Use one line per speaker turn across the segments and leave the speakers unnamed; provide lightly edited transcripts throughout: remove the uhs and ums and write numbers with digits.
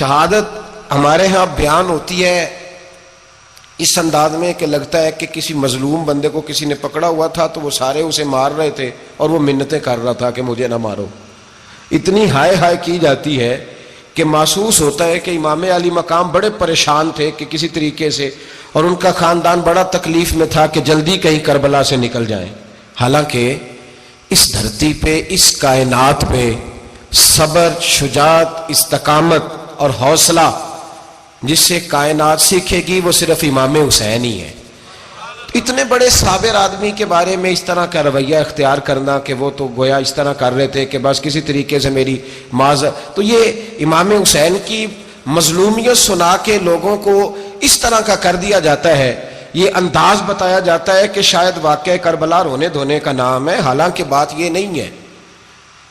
شہادت ہمارے ہاں بیان ہوتی ہے اس انداز میں کہ لگتا ہے کہ کسی مظلوم بندے کو کسی نے پکڑا ہوا تھا تو وہ سارے اسے مار رہے تھے اور وہ منتیں کر رہا تھا کہ مجھے نہ مارو. اتنی ہائے ہائے کی جاتی ہے کہ محسوس ہوتا ہے کہ امام علی مقام بڑے پریشان تھے کہ کسی طریقے سے، اور ان کا خاندان بڑا تکلیف میں تھا کہ جلدی کہیں کربلا سے نکل جائیں. حالانکہ اس دھرتی پہ، اس کائنات پہ صبر، شجاعت، استقامت اور حوصلہ جس سے کائنات سیکھے گی وہ صرف امام حسین ہی ہے. اتنے بڑے صابر آدمی کے بارے میں اس طرح کا رویہ اختیار کرنا کہ وہ تو گویا اس طرح کر رہے تھے کہ بس کسی طریقے سے میری تو یہ امام حسین کی مظلومیت سنا کے لوگوں کو اس طرح کا کر دیا جاتا ہے. یہ انداز بتایا جاتا ہے کہ شاید واقعہ کربلا رونے دھونے کا نام ہے، حالانکہ بات یہ نہیں ہے.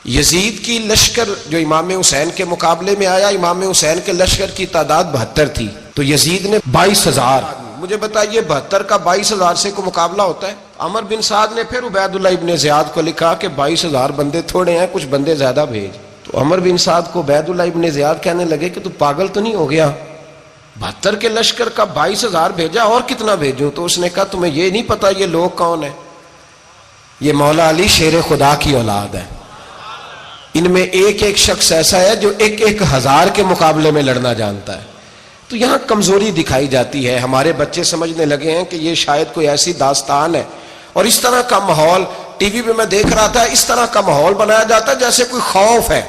یزید کی لشکر جو امام حسین کے مقابلے میں آیا، امام حسین کے لشکر کی تعداد 72 تھی تو یزید نے 22,000. مجھے بتائیے 72 کا 22,000 سے کو مقابلہ ہوتا ہے؟ عمر بن سعد نے پھر عبید اللہ ابن زیاد کو لکھا کہ 22,000 بندے تھوڑے ہیں، کچھ بندے زیادہ بھیج. تو عمر بن سعد کو عبید اللہ ابن زیاد کہنے لگے کہ تو پاگل تو نہیں ہو گیا، 72 کے لشکر کا 22,000 بھیجا، اور کتنا بھیجوں؟ تو اس نے کہا تمہیں یہ نہیں پتا یہ لوگ کون ہیں؟ یہ مولا علی شیر خدا کی اولاد ہے. ان میں ایک ایک شخص ایسا ہے جو 1,000 کے مقابلے میں لڑنا جانتا ہے. تو یہاں کمزوری دکھائی جاتی ہے. ہمارے بچے سمجھنے لگے ہیں کہ یہ شاید کوئی ایسی داستان ہے، اور اس طرح کا ماحول ٹی وی پہ میں دیکھ رہا تھا، اس طرح کا ماحول بنایا جاتا ہے جیسے کوئی خوف ہے.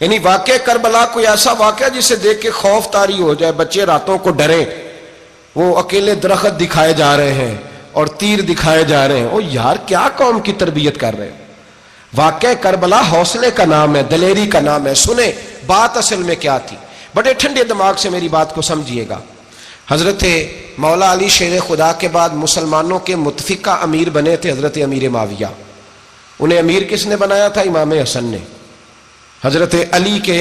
یعنی واقع کربلا کوئی ایسا واقعہ جسے دیکھ کے خوف طاری ہو جائے، بچے راتوں کو ڈریں. وہ اکیلے درخت دکھائے جا رہے ہیں اور تیر دکھائے جا رہے ہیں. او یار کیا قوم کی تربیت کر رہے ہیں؟ واقع کربلا حوصلے کا نام ہے، دلیری کا نام ہے. سنیں بات اصل میں کیا تھی، بڑے ٹھنڈے دماغ سے میری بات کو سمجھیے گا. حضرت مولا علی شیر خدا کے بعد مسلمانوں کے متفقہ امیر بنے تھے حضرت امیر معاویہ. انہیں امیر کس نے بنایا تھا؟ امام حسن نے، حضرت علی کے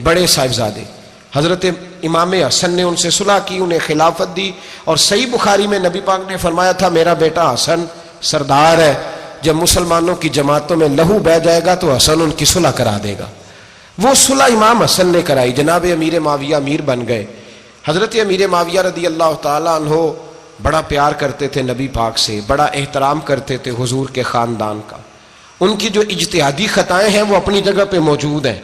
بڑے صاحبزادے. حضرت امام حسن نے ان سے صلح کی، انہیں خلافت دی. اور صحیح بخاری میں نبی پاک نے فرمایا تھا میرا بیٹا حسن سردار ہے، جب مسلمانوں کی جماعتوں میں لہو بہہ جائے گا تو حسن ان کی صلح کرا دے گا. وہ صلح امام حسن نے کرائی. جناب امیر معاویہ امیر بن گئے. حضرت امیر معاویہ رضی اللہ تعالیٰ عنہ بڑا پیار کرتے تھے نبی پاک سے، بڑا احترام کرتے تھے حضور کے خاندان کا. ان کی جو اجتہادی خطائیں ہیں وہ اپنی جگہ پہ موجود ہیں.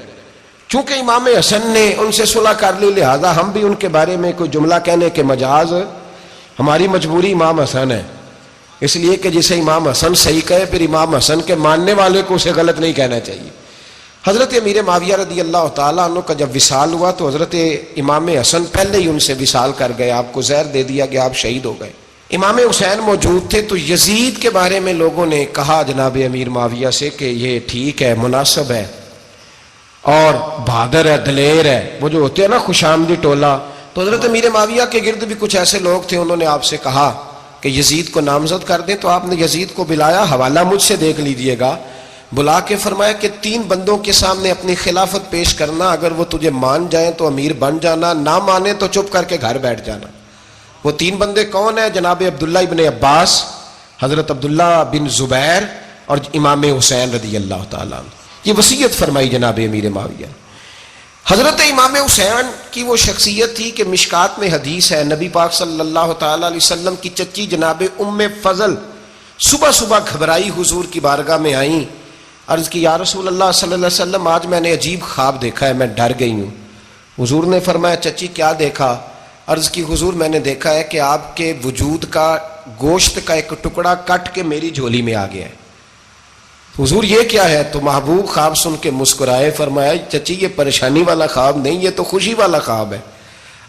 چونکہ امام حسن نے ان سے صلح کر لی، لہذا ہم بھی ان کے بارے میں کوئی جملہ کہنے کے مجاز، ہماری مجبوری امام حسن ہے. اس لیے کہ جسے امام حسن صحیح کہے پھر امام حسن کے ماننے والے کو اسے غلط نہیں کہنا چاہیے. حضرت امیر معاویہ رضی اللہ تعالیٰ عنہ کا جب وصال ہوا تو حضرت امام حسن پہلے ہی ان سے وصال کر گئے، آپ کو زہر دے دیا گیا، آپ شہید ہو گئے. امام حسین موجود تھے تو یزید کے بارے میں لوگوں نے کہا جناب امیر معاویہ سے کہ یہ ٹھیک ہے، مناسب ہے اور بہادر ہے، دلیر ہے، وہ جو ہوتے ہیں نا خوش آمدی ٹولہ. تو حضرت امیر معاویہ کے گرد بھی کچھ ایسے لوگ تھے، انہوں نے آپ سے کہا کہ یزید کو نامزد کر دیں. تو آپ نے یزید کو بلایا، حوالہ مجھ سے دیکھ لیجئے گا. بلا کے فرمایا کہ 3 بندوں کے سامنے اپنی خلافت پیش کرنا، اگر وہ تجھے مان جائیں تو امیر بن جانا، نہ مانے تو چپ کر کے گھر بیٹھ جانا. وہ 3 بندے کون ہیں؟ جناب عبداللہ ابن عباس، حضرت عبداللہ بن زبیر اور امام حسین رضی اللہ تعالیٰ عنہ. یہ وصیت فرمائی جناب امیر معاویہ. حضرت امام حسین کی وہ شخصیت تھی کہ مشکات میں حدیث ہے، نبی پاک صلی اللہ تعالیٰ علیہ وسلم کی چچی جناب ام فضل صبح صبح گھبرائی حضور کی بارگاہ میں آئیں. عرض کی یا رسول اللہ صلی اللہ علیہ وسلم آج میں نے عجیب خواب دیکھا ہے، میں ڈر گئی ہوں. حضور نے فرمایا چچی کیا دیکھا؟ عرض کی حضور میں نے دیکھا ہے کہ آپ کے وجود کا گوشت کا ایک ٹکڑا کٹ کے میری جھولی میں آ گیا ہے. حضور یہ کیا ہے؟ تو محبوب خواب سن کے مسکرائے، فرمایا چچی یہ پریشانی والا خواب نہیں، یہ تو خوشی والا خواب ہے.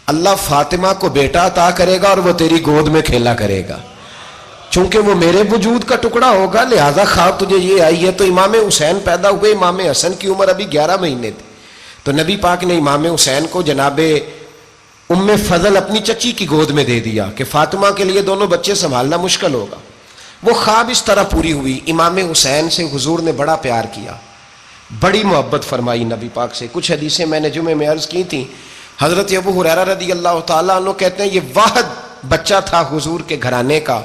اللہ فاطمہ کو بیٹا عطا کرے گا اور وہ تیری گود میں کھیلا کرے گا. چونکہ وہ میرے وجود کا ٹکڑا ہوگا لہذا خواب تجھے یہ آئی ہے. تو امام حسین پیدا ہوئے، امام حسن کی عمر ابھی 11 مہینے تھی. تو نبی پاک نے امام حسین کو جناب ام فضل اپنی چچی کی گود میں دے دیا کہ فاطمہ کے لیے دونوں بچے سنبھالنا مشکل ہوگا. وہ خواب اس طرح پوری ہوئی. امام حسین سے حضور نے بڑا پیار کیا، بڑی محبت فرمائی نبی پاک سے. کچھ حدیثیں میں نے جمعے میں عرض کی تھیں. حضرت ابو ہریرہ رضی اللہ تعالیٰ عنہ کہتے ہیں یہ واحد بچہ تھا حضور کے گھرانے کا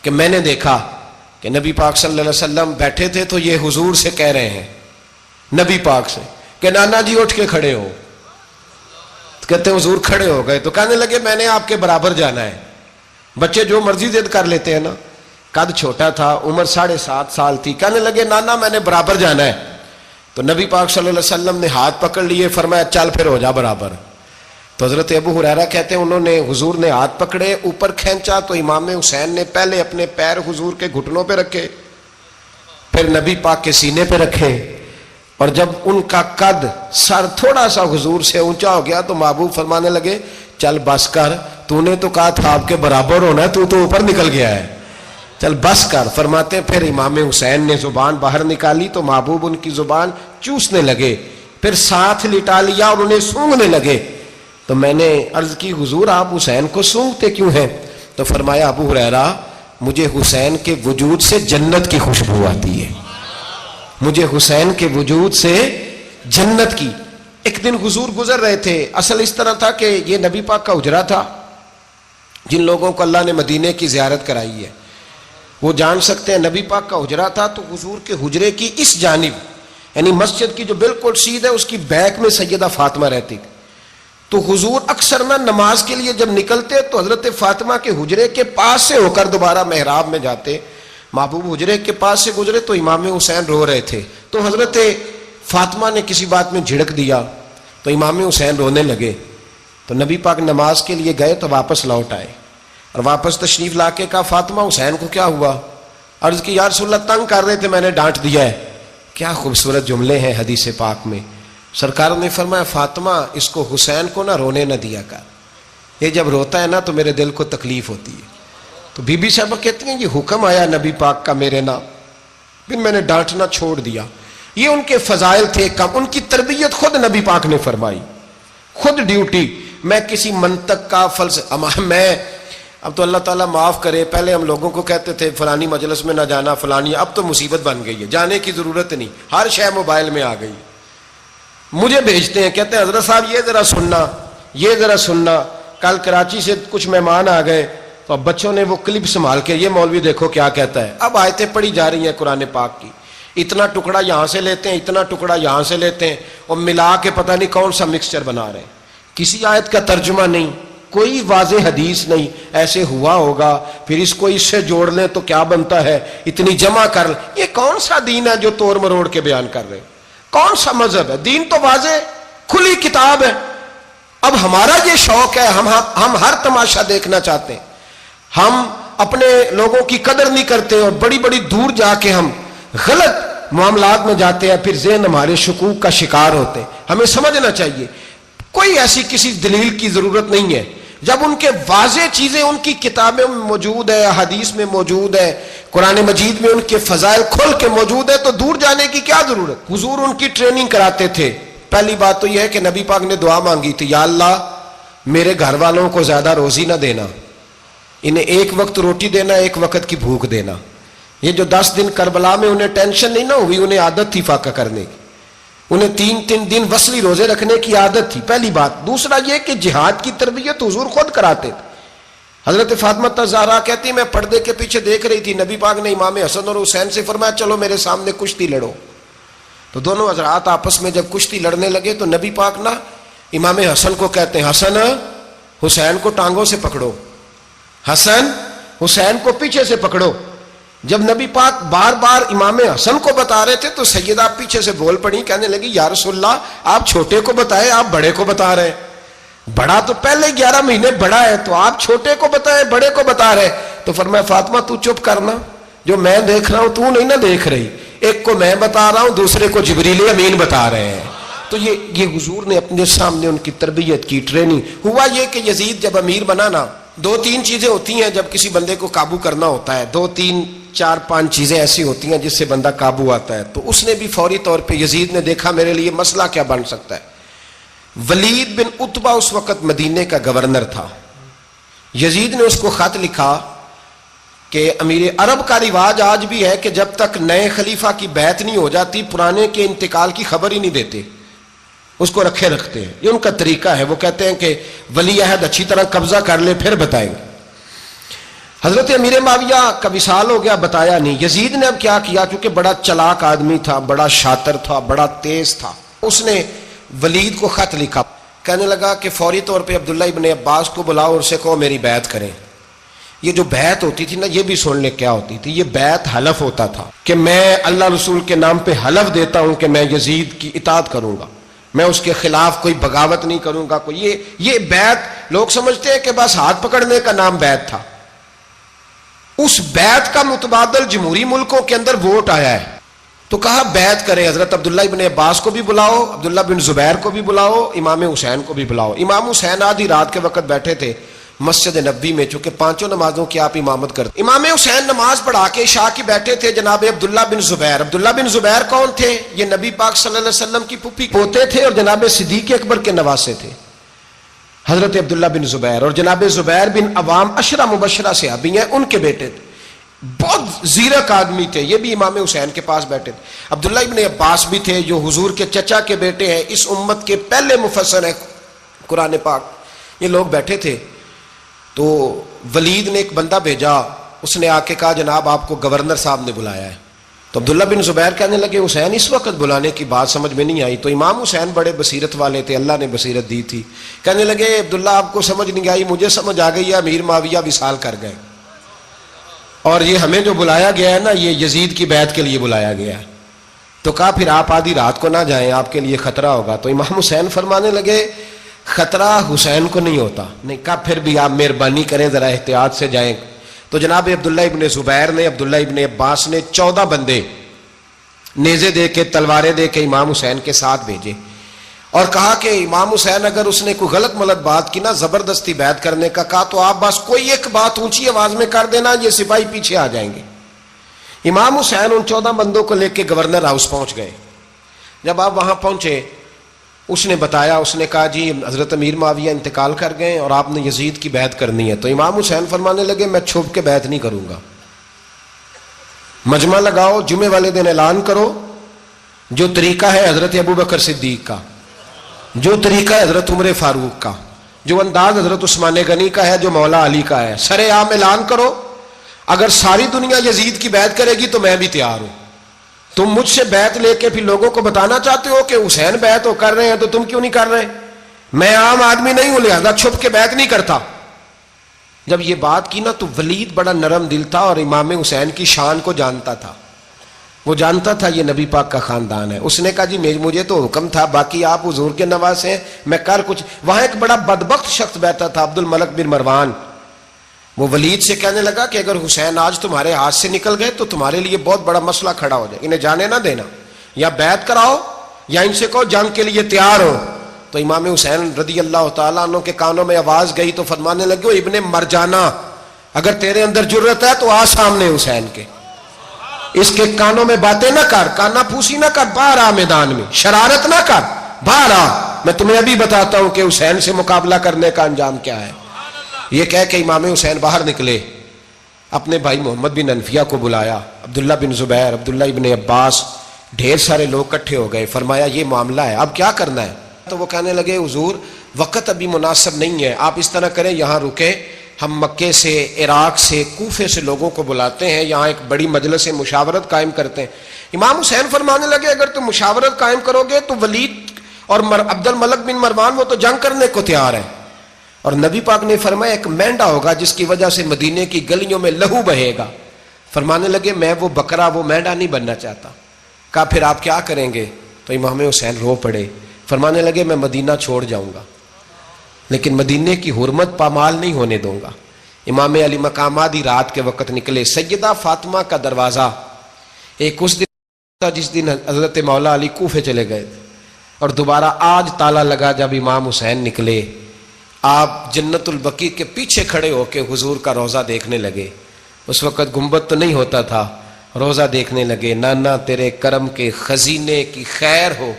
کہ میں نے دیکھا کہ نبی پاک صلی اللہ علیہ وسلم بیٹھے تھے تو یہ حضور سے کہہ رہے ہیں، نبی پاک سے، کہ نانا جی اٹھ کے کھڑے ہو. کہتے ہیں حضور کھڑے ہو گئے تو کہنے لگے میں نے آپ کے برابر جانا ہے. بچے جو مرضی ضد کر لیتے ہیں نا. قد چھوٹا تھا, عمر 7.5 سال تھی. کہنے لگے نانا میں نے برابر جانا ہے. تو نبی پاک صلی اللہ علیہ وسلم نے ہاتھ پکڑ لیے, فرمایا چل پھر ہو جا برابر. تو حضرت ابو ہریرہ کہتے ہیں انہوں نے حضور نے ہاتھ پکڑے, اوپر کھینچا تو امام حسین نے پہلے اپنے پیر حضور کے گھٹنوں پہ رکھے, پھر نبی پاک کے سینے پہ رکھے, اور جب ان کا قد سر تھوڑا سا حضور سے اونچا ہو گیا تو محبوب فرمانے لگے چل بس کر, تو نے تو کہا تھا آپ کے برابر ہونا ہے, تو اوپر نکل گیا ہے, چل بس کر. فرماتے ہیں پھر امام حسین نے زبان باہر نکالی تو محبوب ان کی زبان چوسنے لگے, پھر ساتھ لٹا لیا اور انہیں سونگھنے لگے. تو میں نے عرض کی حضور آپ حسین کو سونگھتے کیوں ہیں؟ تو فرمایا ابو ہریرہ مجھے حسین کے وجود سے جنت کی خوشبو آتی ہے, مجھے حسین کے وجود سے جنت کی. ایک دن حضور گزر رہے تھے, اصل اس طرح تھا کہ یہ نبی پاک کا حجرہ تھا. جن لوگوں کو اللہ نے مدینے کی زیارت کرائی ہے وہ جان سکتے ہیں, نبی پاک کا حجرہ تھا تو حضور کے حجرے کی اس جانب یعنی مسجد کی جو بالکل سیدھ ہے اس کی بیک میں سیدہ فاطمہ رہتی. تو حضور اکثر نہ نماز کے لیے جب نکلتے تو حضرت فاطمہ کے حجرے کے پاس سے ہو کر دوبارہ محراب میں جاتے. محبوب حجرے کے پاس سے گزرے تو امام حسین رو رہے تھے, تو حضرت فاطمہ نے کسی بات میں جھڑک دیا تو امام حسین رونے لگے. تو نبی پاک نماز کے لیے گئے تو واپس لوٹ آئے, اور واپس تشریف لا کے کہا فاطمہ حسین کو کیا ہوا؟ عرض کی یا رسول اللہ تنگ کر رہے تھے میں نے ڈانٹ دیا ہے. کیا خوبصورت جملے ہیں حدیث پاک میں. سرکار نے فرمایا فاطمہ اس کو حسین کو نہ رونے نہ دیا کر, یہ جب روتا ہے نا تو میرے دل کو تکلیف ہوتی ہے. تو بی بی صاحبہ کہتی ہیں یہ حکم آیا نبی پاک کا میرے نام, پھر میں نے ڈانٹنا چھوڑ دیا. یہ ان کے فضائل تھے کم, ان کی تربیت خود نبی پاک نے فرمائی, خود ڈیوٹی. میں کسی منطق کا میں اب تو اللہ تعالیٰ معاف کرے, پہلے ہم لوگوں کو کہتے تھے فلانی مجلس میں نہ جانا فلانی, اب تو مصیبت بن گئی ہے, جانے کی ضرورت نہیں, ہر شے موبائل میں آ گئی. مجھے بھیجتے ہیں کہتے ہیں حضرت صاحب یہ ذرا سننا, یہ ذرا سننا. کل کراچی سے کچھ مہمان آ گئے تو اب بچوں نے وہ کلپ سنبھال کے یہ مولوی دیکھو کیا کہتا ہے. اب آیتیں پڑھی جا رہی ہیں قرآن پاک کی, اتنا ٹکڑا یہاں سے لیتے ہیں, اتنا ٹکڑا یہاں سے لیتے ہیں, اور ملا کے پتہ نہیں کون سا مکسچر بنا رہے ہیں. کسی آیت کا ترجمہ نہیں, کوئی واضح حدیث نہیں, ایسے ہوا ہوگا پھر اس کو اس سے جوڑ لیں تو کیا بنتا ہے, اتنی جمع کر لیں. یہ کون سا دین ہے جو توڑ مروڑ کے بیان کر رہے ہیں؟ کون سا مذہب ہے؟ دین تو واضح کھلی کتاب ہے. اب ہمارا یہ شوق ہے, ہم ہر تماشا دیکھنا چاہتے ہیں, ہم اپنے لوگوں کی قدر نہیں کرتے اور بڑی بڑی دور جا کے ہم غلط معاملات میں جاتے ہیں, پھر ذہن ہمارے شکوک کا شکار ہوتے ہیں. ہمیں سمجھنا چاہیے کوئی ایسی کسی دلیل کی ضرورت نہیں ہے. جب ان کے واضح چیزیں ان کی کتابیں میں موجود ہے, حدیث میں موجود ہے, قرآن مجید میں ان کے فضائل کھل کے موجود ہے, تو دور جانے کی کیا ضرورت. حضور ان کی ٹریننگ کراتے تھے. پہلی بات تو یہ ہے کہ نبی پاک نے دعا مانگی تھی, یا اللہ میرے گھر والوں کو زیادہ روزی نہ دینا, انہیں ایک وقت روٹی دینا, ایک وقت کی بھوک دینا. یہ جو 10 دن کربلا میں انہیں ٹینشن نہیں نہ ہوئی, انہیں عادت تھی فاقہ کرنے کی, انہیں 3 دن وصلی روزے رکھنے کی عادت تھی. پہلی بات. دوسرا یہ کہ جہاد کی تربیت حضور خود کراتے تھے. حضرت فاطمہ زہرا کہتی میں پردے کے پیچھے دیکھ رہی تھی, نبی پاک نے امام حسن اور حسین سے فرمایا چلو میرے سامنے کشتی لڑو. تو دونوں حضرات آپس میں جب کشتی لڑنے لگے تو نبی پاک نا امام حسن کو کہتے ہیں حسن حسین کو ٹانگوں سے پکڑو, حسن حسین کو پیچھے سے پکڑو. جب نبی پاک بار بار امام حسن کو بتا رہے تھے تو سیدہ پیچھے سے بول پڑی, کہنے لگی یا رسول اللہ آپ چھوٹے کو بتائیں, آپ بڑے کو بتا رہے ہیں. بڑا تو پہلے 11 مہینے بڑا ہے, تو آپ چھوٹے کو بتائیں بڑے کو بتا رہے. تو فرمایا فاطمہ تو چپ کرنا, جو میں دیکھ رہا ہوں تو نہیں نہ دیکھ رہی, ایک کو میں بتا رہا ہوں دوسرے کو جبریل امین بتا رہے ہیں. تو یہ حضور نے اپنے سامنے ان کی تربیت کی, ٹریننگ. ہوا یہ کہ یزید جب امیر بنا نا, 2-3 چیزیں ہوتی ہیں جب کسی بندے کو قابو کرنا ہوتا ہے, 2-3-4-5 چیزیں ایسی ہوتی ہیں جس سے بندہ قابو آتا ہے. تو اس نے بھی فوری طور پہ یزید نے دیکھا میرے لیے مسئلہ کیا بن سکتا ہے. ولید بن عتبہ اس وقت مدینے کا گورنر تھا. یزید نے اس کو خط لکھا کہ امیر عرب کا رواج آج بھی ہے کہ جب تک نئے خلیفہ کی بیعت نہیں ہو جاتی پرانے کے انتقال کی خبر ہی نہیں دیتے, اس کو رکھے رکھتے ہیں. یہ ان کا طریقہ ہے. وہ کہتے ہیں کہ ولی عہد اچھی طرح قبضہ کر لے پھر بتائیں گے. حضرت امیر معاویہ کا وصال ہو گیا, بتایا نہیں. یزید نے اب کیا کیا, کیونکہ بڑا چلاک آدمی تھا, بڑا شاطر تھا, بڑا تیز تھا, اس نے ولید کو خط لکھا, کہنے لگا کہ فوری طور پہ عبداللہ ابن عباس کو بلاؤ اور اسے کہو میری بیعت کریں. یہ جو بیعت ہوتی تھی نا، یہ بھی سن لے کیا ہوتی تھی. یہ بیعت حلف ہوتا تھا کہ میں اللہ رسول کے نام پہ حلف دیتا ہوں کہ میں یزید کی اطاعت کروں گا، میں اس کے خلاف کوئی بغاوت نہیں کروں گا. کوئی یہ بیعت لوگ سمجھتے ہیں کہ بس ہاتھ پکڑنے کا نام بیعت تھا. اس بیعت کا متبادل جمہوری ملکوں کے اندر ووٹ آیا ہے. تو کہا بیعت کریں. حضرت عبداللہ ابن عباس کو بھی بلاؤ، عبداللہ بن زبیر کو بھی بلاؤ، امام حسین کو بھی بلاؤ. امام حسین آدھی رات کے وقت بیٹھے تھے مسجد نبوی میں، چونکہ 5 نمازوں کی آپ امامت کرتے. امام حسین نماز پڑھا کے عشاء کی بیٹھے تھے. جناب عبداللہ بن زبیر، عبداللہ بن زبیر کون تھے؟ یہ نبی پاک صلی اللہ علیہ وسلم کی پھوپھی پوتے تھے اور جناب صدیق اکبر کے نواسے تھے. حضرت عبداللہ بن زبیر اور جناب زبیر بن عوام عشرہ مبشرہ صحابی ہیں، ان کے بیٹے تھے. بہت زیرک آدمی تھے. یہ بھی امام حسین کے پاس بیٹھے تھے. عبداللہ ابن عباس بھی تھے جو حضور کے چچا کے بیٹے ہیں، اس امت کے پہلے مفسر ہیں قرآن پاک. یہ لوگ بیٹھے تھے. تو ولید نے ایک بندہ بھیجا، اس نے آ کے کہا جناب آپ کو گورنر صاحب نے بلایا ہے. تو عبداللہ بن زبیر کہنے لگے حسین اس وقت بلانے کی بات سمجھ میں نہیں آئی. تو امام حسین بڑے بصیرت والے تھے، اللہ نے بصیرت دی تھی. کہنے لگے عبداللہ آپ کو سمجھ نہیں آئی، مجھے سمجھ آ گئی ہے، امیر معاویہ وصال کر گئے اور یہ ہمیں جو بلایا گیا ہے نا، یہ یزید کی بیعت کے لیے بلایا گیا ہے. تو کہا پھر آپ آدھی رات کو نہ جائیں، آپ کے لیے خطرہ ہوگا. تو امام حسین فرمانے لگے خطرہ حسین کو نہیں ہوتا. نہیں کہا پھر بھی آپ مہربانی کریں ذرا احتیاط سے جائیں. تو جناب عبداللہ ابن زبیر نے، عبداللہ ابن عباس نے 14 بندے نیزے دے کے، تلواریں دے کے امام حسین کے ساتھ بھیجے اور کہا کہ امام حسین اگر اس نے کوئی غلط ملت بات کی نا، زبردستی بیعت کرنے کا کہا، تو آپ بس کوئی ایک بات اونچی آواز میں کر دینا، یہ سپاہی پیچھے آ جائیں گے. امام حسین ان 14 بندوں کو لے کے گورنر ہاؤس پہنچ گئے. جب آپ وہاں پہنچے اس نے بتایا، اس نے کہا جی حضرت امیر معاویہ انتقال کر گئے اور آپ نے یزید کی بیعت کرنی ہے. تو امام حسین فرمانے لگے میں چھپ کے بیعت نہیں کروں گا، مجمع لگاؤ، جمعے والے دن اعلان کرو. جو طریقہ ہے حضرت ابوبکر صدیق کا، جو طریقہ ہے حضرت عمر فاروق کا، جو انداز حضرت عثمان غنی کا ہے، جو مولا علی کا ہے، سر عام اعلان کرو. اگر ساری دنیا یزید کی بیعت کرے گی تو میں بھی تیار ہوں. تم مجھ سے بیعت لے کے پھر لوگوں کو بتانا چاہتے ہو کہ حسین بیعت ہو کر رہے ہیں تو تم کیوں نہیں کر رہے؟ میں عام آدمی نہیں ہوں، لہذا چھپ کے بیعت نہیں کرتا. جب یہ بات کی نا تو ولید بڑا نرم دل تھا اور امام حسین کی شان کو جانتا تھا. وہ جانتا تھا یہ نبی پاک کا خاندان ہے. اس نے کہا جی مجھے تو حکم تھا، باقی آپ حضور کے نواسے ہیں، میں کر کچھ. وہاں ایک بڑا بدبخت شخص بیٹھا تھا، عبد الملک بن مروان. وہ ولید سے کہنے لگا کہ اگر حسین آج تمہارے ہاتھ سے نکل گئے تو تمہارے لیے بہت بڑا مسئلہ کھڑا ہو جائے. انہیں جانے نہ دینا، یا بیعت کراؤ یا ان سے کہو جنگ کے لیے تیار ہو. تو امام حسین رضی اللہ تعالیٰ عنہ کے کانوں میں آواز گئی تو فرمانے لگے ابن مرجانہ، اگر تیرے اندر جرت ہے تو آ سامنے حسین کے، اس کے کانوں میں باتیں نہ کر، کانا پھوسی نہ کر، باہر آ میدان میں، شرارت نہ کر، باہر آ. میں تمہیں ابھی بتاتا ہوں کہ حسین سے مقابلہ کرنے کا انجام کیا ہے. یہ کہہ کہ امام حسین باہر نکلے، اپنے بھائی محمد بن انفیہ کو بلایا، عبداللہ بن زبیر، عبداللہ ابن عباس، ڈھیر سارے لوگ اکٹھے ہو گئے. فرمایا یہ معاملہ ہے، اب کیا کرنا ہے؟ تو وہ کہنے لگے حضور وقت ابھی مناسب نہیں ہے، آپ اس طرح کریں یہاں رکے، ہم مکے سے، عراق سے، کوفے سے لوگوں کو بلاتے ہیں، یہاں ایک بڑی مجلس مشاورت قائم کرتے ہیں. امام حسین فرمانے لگے اگر تم مشاورت قائم کرو گے تو ولید اور عبد الملک بن مروان وہ تو جنگ کرنے کو تیار ہیں، اور نبی پاک نے فرمایا ایک مینڈا ہوگا جس کی وجہ سے مدینے کی گلیوں میں لہو بہے گا. فرمانے لگے میں وہ بکرا، وہ مینڈا نہیں بننا چاہتا. کہا پھر آپ کیا کریں گے؟ تو امام حسین رو پڑے. فرمانے لگے میں مدینہ چھوڑ جاؤں گا لیکن مدینے کی حرمت پامال نہیں ہونے دوں گا. امام علی مقام آدھی رات کے وقت نکلے. سیدہ فاطمہ کا دروازہ ایک اس دن تھا جس دن حضرت مولا علی کوفے چلے گئے تھے، اور دوبارہ آج تالا لگا جب امام حسین نکلے. آپ جنت البقیع کے پیچھے کھڑے ہو کے حضور کا روضہ دیکھنے لگے. اس وقت گنبد تو نہیں ہوتا تھا، روضہ دیکھنے لگے. نانا تیرے کرم کے خزینے کی خیر ہو،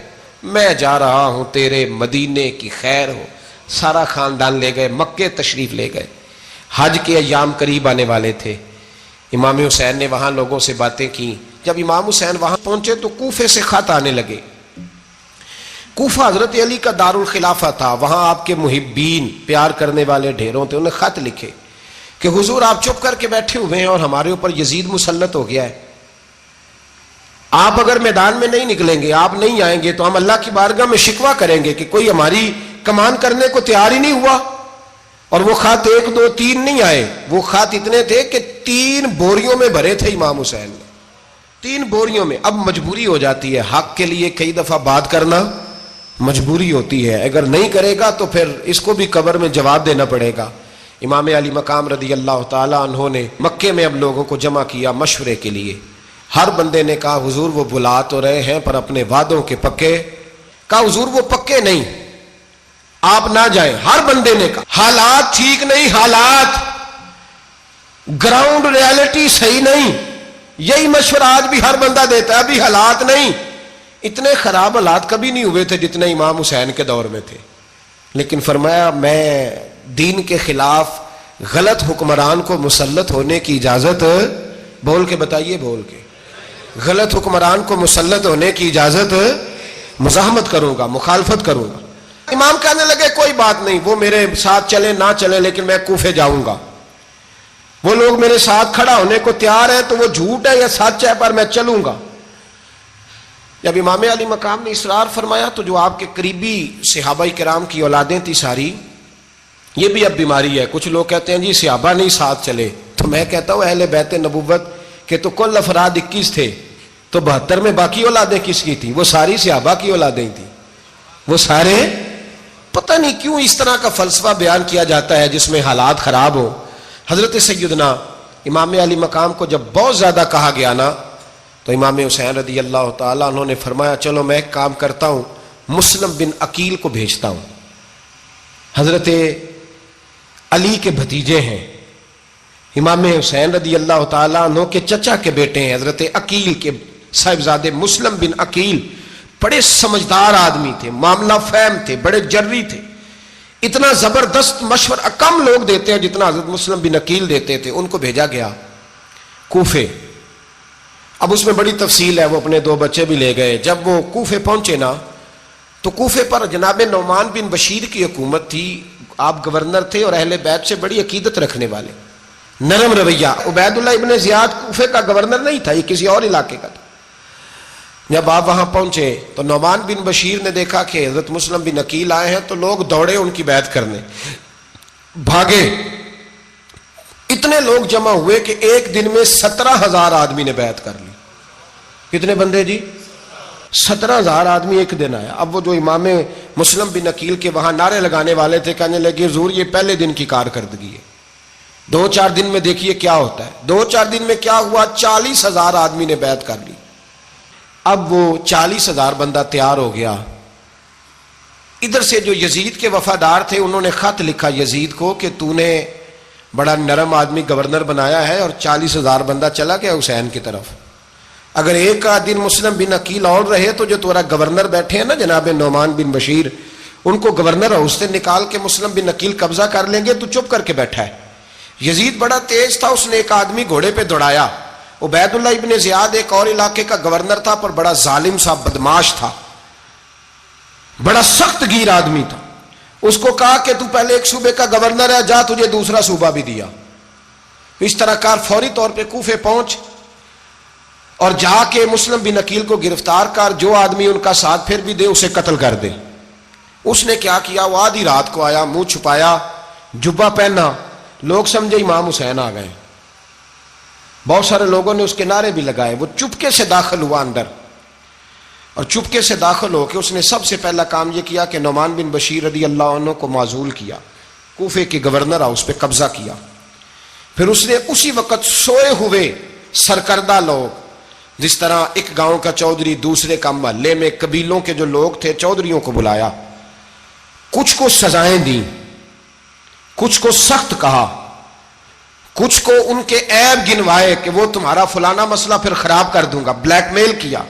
میں جا رہا ہوں تیرے مدینے کی خیر ہو. سارا خاندان لے گئے، مکے تشریف لے گئے. حج کے ایام قریب آنے والے تھے. امام حسین نے وہاں لوگوں سے باتیں کی. جب امام حسین وہاں پہنچے تو کوفے سے خط آنے لگے. کوفہ حضرت علی کا دارالخلافہ تھا، وہاں آپ کے محبین، پیار کرنے والے ڈھیروں تھے. انہیں خط لکھے کہ حضور آپ چپ کر کے بیٹھے ہوئے ہیں اور ہمارے اوپر یزید مسلط ہو گیا ہے. آپ اگر میدان میں نہیں نکلیں گے، آپ نہیں آئیں گے تو ہم اللہ کی بارگاہ میں شکوہ کریں گے کہ کوئی ہماری کمان کرنے کو تیار ہی نہیں ہوا. اور وہ خط 1 2 3 نہیں آئے, وہ خط اتنے تھے کہ 3 بوریوں میں بھرے تھے امام حسین نے, 3 بوریوں میں. اب مجبوری ہو جاتی ہے, حق کے لیے کئی دفعہ بات کرنا مجبوری ہوتی ہے, اگر نہیں کرے گا تو پھر اس کو بھی قبر میں جواب دینا پڑے گا. امام علی مقام رضی اللہ تعالیٰ عنہ نے مکے میں اب لوگوں کو جمع کیا مشورے کے لیے. ہر بندے نے کہا حضور وہ بلا تو رہے ہیں پر اپنے وعدوں کے پکے. کہا حضور وہ پکے نہیں, آپ نہ جائیں. ہر بندے نے کہا حالات ٹھیک نہیں, حالات گراؤنڈ ریالٹی صحیح نہیں. یہی مشورہ آج بھی ہر بندہ دیتا ہے, ابھی حالات نہیں. اتنے خراب حالات کبھی نہیں ہوئے تھے جتنے امام حسین کے دور میں تھے. لیکن فرمایا میں دین کے خلاف غلط حکمران کو مسلط ہونے کی اجازت, بول کے بتائیے, بول کے, غلط حکمران کو مسلط ہونے کی اجازت, مزاحمت کروں گا, مخالفت کروں گا. امام کہنے لگے کوئی بات نہیں, وہ میرے ساتھ چلے نہ چلے لیکن میں کوفے جاؤں گا. وہ لوگ میرے ساتھ کھڑا ہونے کو تیار ہے تو وہ جھوٹ ہے یا سچ ہے پر میں چلوں گا. جب امام علی مقام نے اصرار فرمایا تو جو آپ کے قریبی صحابہ کرام کی اولادیں تھی ساری, یہ بھی اب بیماری ہے. کچھ لوگ کہتے ہیں جی صحابہ نہیں ساتھ چلے, تو میں کہتا ہوں اہل بیت نبوت کے تو کل افراد 21 تھے, تو 72 میں باقی اولادیں کس کی تھیں؟ وہ ساری صحابہ کی اولادیں تھیں. وہ سارے, پتہ نہیں کیوں اس طرح کا فلسفہ بیان کیا جاتا ہے جس میں حالات خراب ہو. حضرت سیدنا امام علی مقام کو جب بہت زیادہ کہا گیا نا, تو امام حسین رضی اللہ تعالیٰ انہوں نے فرمایا چلو میں ایک کام کرتا ہوں, مسلم بن عقیل کو بھیجتا ہوں. حضرت علی کے بھتیجے ہیں, امام حسین رضی اللہ تعالیٰ عنہ کے چچا کے بیٹے ہیں, حضرت عقیل کے صاحبزادے مسلم بن عقیل. بڑے سمجھدار آدمی تھے, معاملہ فہم تھے, بڑے جری تھے. اتنا زبردست مشورہ کم لوگ دیتے ہیں جتنا حضرت مسلم بن عقیل دیتے تھے. ان کو بھیجا گیا کوفے. اب اس میں بڑی تفصیل ہے, وہ اپنے 2 بچے بھی لے گئے. جب وہ کوفے پہنچے نا, تو کوفے پر جناب نعمان بن بشیر کی حکومت تھی. آپ گورنر تھے اور اہل بیت سے بڑی عقیدت رکھنے والے, نرم رویہ. عبید اللہ ابن زیاد کوفے کا گورنر نہیں تھا, یہ کسی اور علاقے کا تھا. جب آپ وہاں پہنچے تو نعمان بن بشیر نے دیکھا کہ حضرت مسلم بن عقیل آئے ہیں, تو لوگ دوڑے ان کی بیعت کرنے, بھاگے. اتنے لوگ جمع ہوئے کہ ایک دن میں 17,000 آدمی نے بیعت کر لی. کتنے بندے جی؟ 17,000 آدمی ایک دن آیا. اب وہ جو امام مسلم بن عقیل کے وہاں نعرے لگانے والے تھے, کہنے لگے حضور یہ پہلے دن کی کارکردگی ہے, 2-4 دن میں دیکھیے کیا ہوتا ہے. 2-4 دن میں کیا ہوا, 40,000 آدمی نے بیعت کر لی. اب وہ 40,000 بندہ تیار ہو گیا. ادھر سے جو یزید کے وفادار تھے انہوں نے خط لکھا یزید کو کہ تو نے بڑا نرم آدمی گورنر بنایا ہے اور 40,000 بندہ چلا گیا حسین کی طرف. اگر ایک دن مسلم بن عقیل اور رہے تو جو تمہارا گورنر بیٹھے ہیں نا جناب نعمان بن بشیر, ان کو گورنر ہاؤس سے نکال کے مسلم بن عقیل قبضہ کر لیں گے. تو چپ کر کے بیٹھا ہے. یزید بڑا تیز تھا, اس نے ایک آدمی گھوڑے پہ دوڑایا. عبید اللہ ابن زیاد ایک اور علاقے کا گورنر تھا, پر بڑا ظالم سا بدماش تھا, بڑا سخت گیر آدمی تھا. اس کو کہا کہ تو پہلے ایک صوبے کا گورنر ہے, جا تجھے دوسرا صوبہ بھی دیا. اس طرح کار فوری طور پہ کوفے پہنچ اور جا کے مسلم بن عقیل کو گرفتار کر, جو آدمی ان کا ساتھ پھر بھی دے اسے قتل کر دے. اس نے کیا کیا, وہ آدھی رات کو آیا, منہ چھپایا, جبہ پہنا, لوگ سمجھے امام حسین آ گئے. بہت سارے لوگوں نے اس کے نعرے بھی لگائے. وہ چپکے سے داخل ہوا اندر, اور چپکے سے داخل ہو کے اس نے سب سے پہلا کام یہ کیا کہ نعمان بن بشیر رضی اللہ عنہ کو معزول کیا, کوفے کے گورنر ہاؤس پہ قبضہ کیا. پھر اس نے اسی وقت سوئے ہوئے سرکردہ لوگ, جس طرح ایک گاؤں کا چودھری دوسرے کا محلے میں قبیلوں کے جو لوگ تھے چودھریوں کو بلایا, کچھ کو سزائیں دیں, کچھ کو سخت کہا, کچھ کو ان کے عیب گنوائے کہ وہ تمہارا فلانا مسئلہ پھر خراب کر دوں گا, بلیک میل کیا.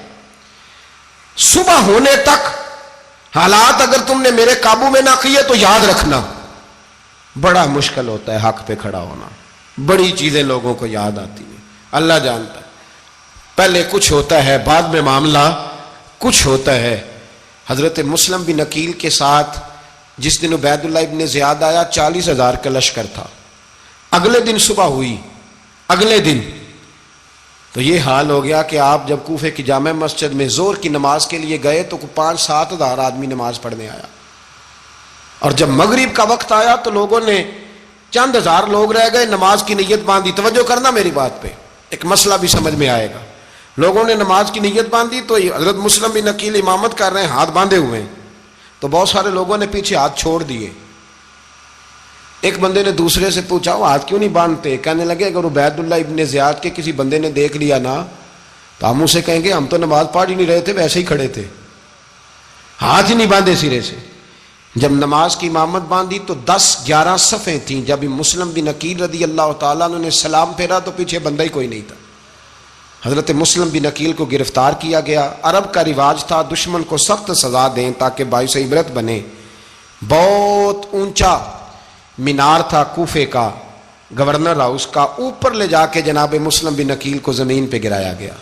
صبح ہونے تک حالات اگر تم نے میرے قابو میں نہ کیے تو یاد رکھنا بڑا مشکل ہوتا ہے حق پہ کھڑا ہونا. بڑی چیزیں لوگوں کو یاد آتی ہیں, اللہ جانتا ہے. پہلے کچھ ہوتا ہے, بعد میں معاملہ کچھ ہوتا ہے. حضرت مسلم بن عقیل کے ساتھ جس دن عبید اللہ ابن زیاد آیا 40,000 کا لشکر تھا. اگلے دن صبح ہوئی, اگلے دن تو یہ حال ہو گیا کہ آپ جب کوفے کی جامع مسجد میں زور کی نماز کے لیے گئے تو 5-7 ہزار آدمی نماز پڑھنے آیا. اور جب مغرب کا وقت آیا تو لوگوں نے چند ہزار لوگ رہ گئے, نماز کی نیت باندھی. توجہ کرنا میری بات پہ, ایک مسئلہ بھی سمجھ میں آئے گا. لوگوں نے نماز کی نیت باندھی تو حضرت مسلم بن عقیل امامت کر رہے ہیں, ہاتھ باندھے ہوئے ہیں. تو بہت سارے لوگوں نے پیچھے ہاتھ چھوڑ دیے. ایک بندے نے دوسرے سے پوچھا وہ ہاتھ کیوں نہیں باندھتے؟ کہنے لگے اگر عبید اللہ ابن زیاد کے کسی بندے نے دیکھ لیا نا تو ہم اسے کہیں گے ہم تو نماز پڑھ ہی نہیں رہے تھے, ویسے ہی کھڑے تھے, ہاتھ ہی نہیں باندھے سرے سے. جب نماز کی امامت باندھی تو 10-11 صفیں تھیں. جب مسلم بن عقیل رضی اللہ تعالیٰ عنہ نے سلام پھیرا تو پیچھے بندہ ہی کوئی نہیں تھا. حضرت مسلم بن عقیل کو گرفتار کیا گیا. عرب کا رواج تھا دشمن کو سخت سزا دیں تاکہ باعث عبرت بنے. بہت اونچا مینار تھا کوفے کا, گورنر ہاؤس کا, اوپر لے جا کے جناب مسلم بن عقیل کو زمین پہ گرایا گیا.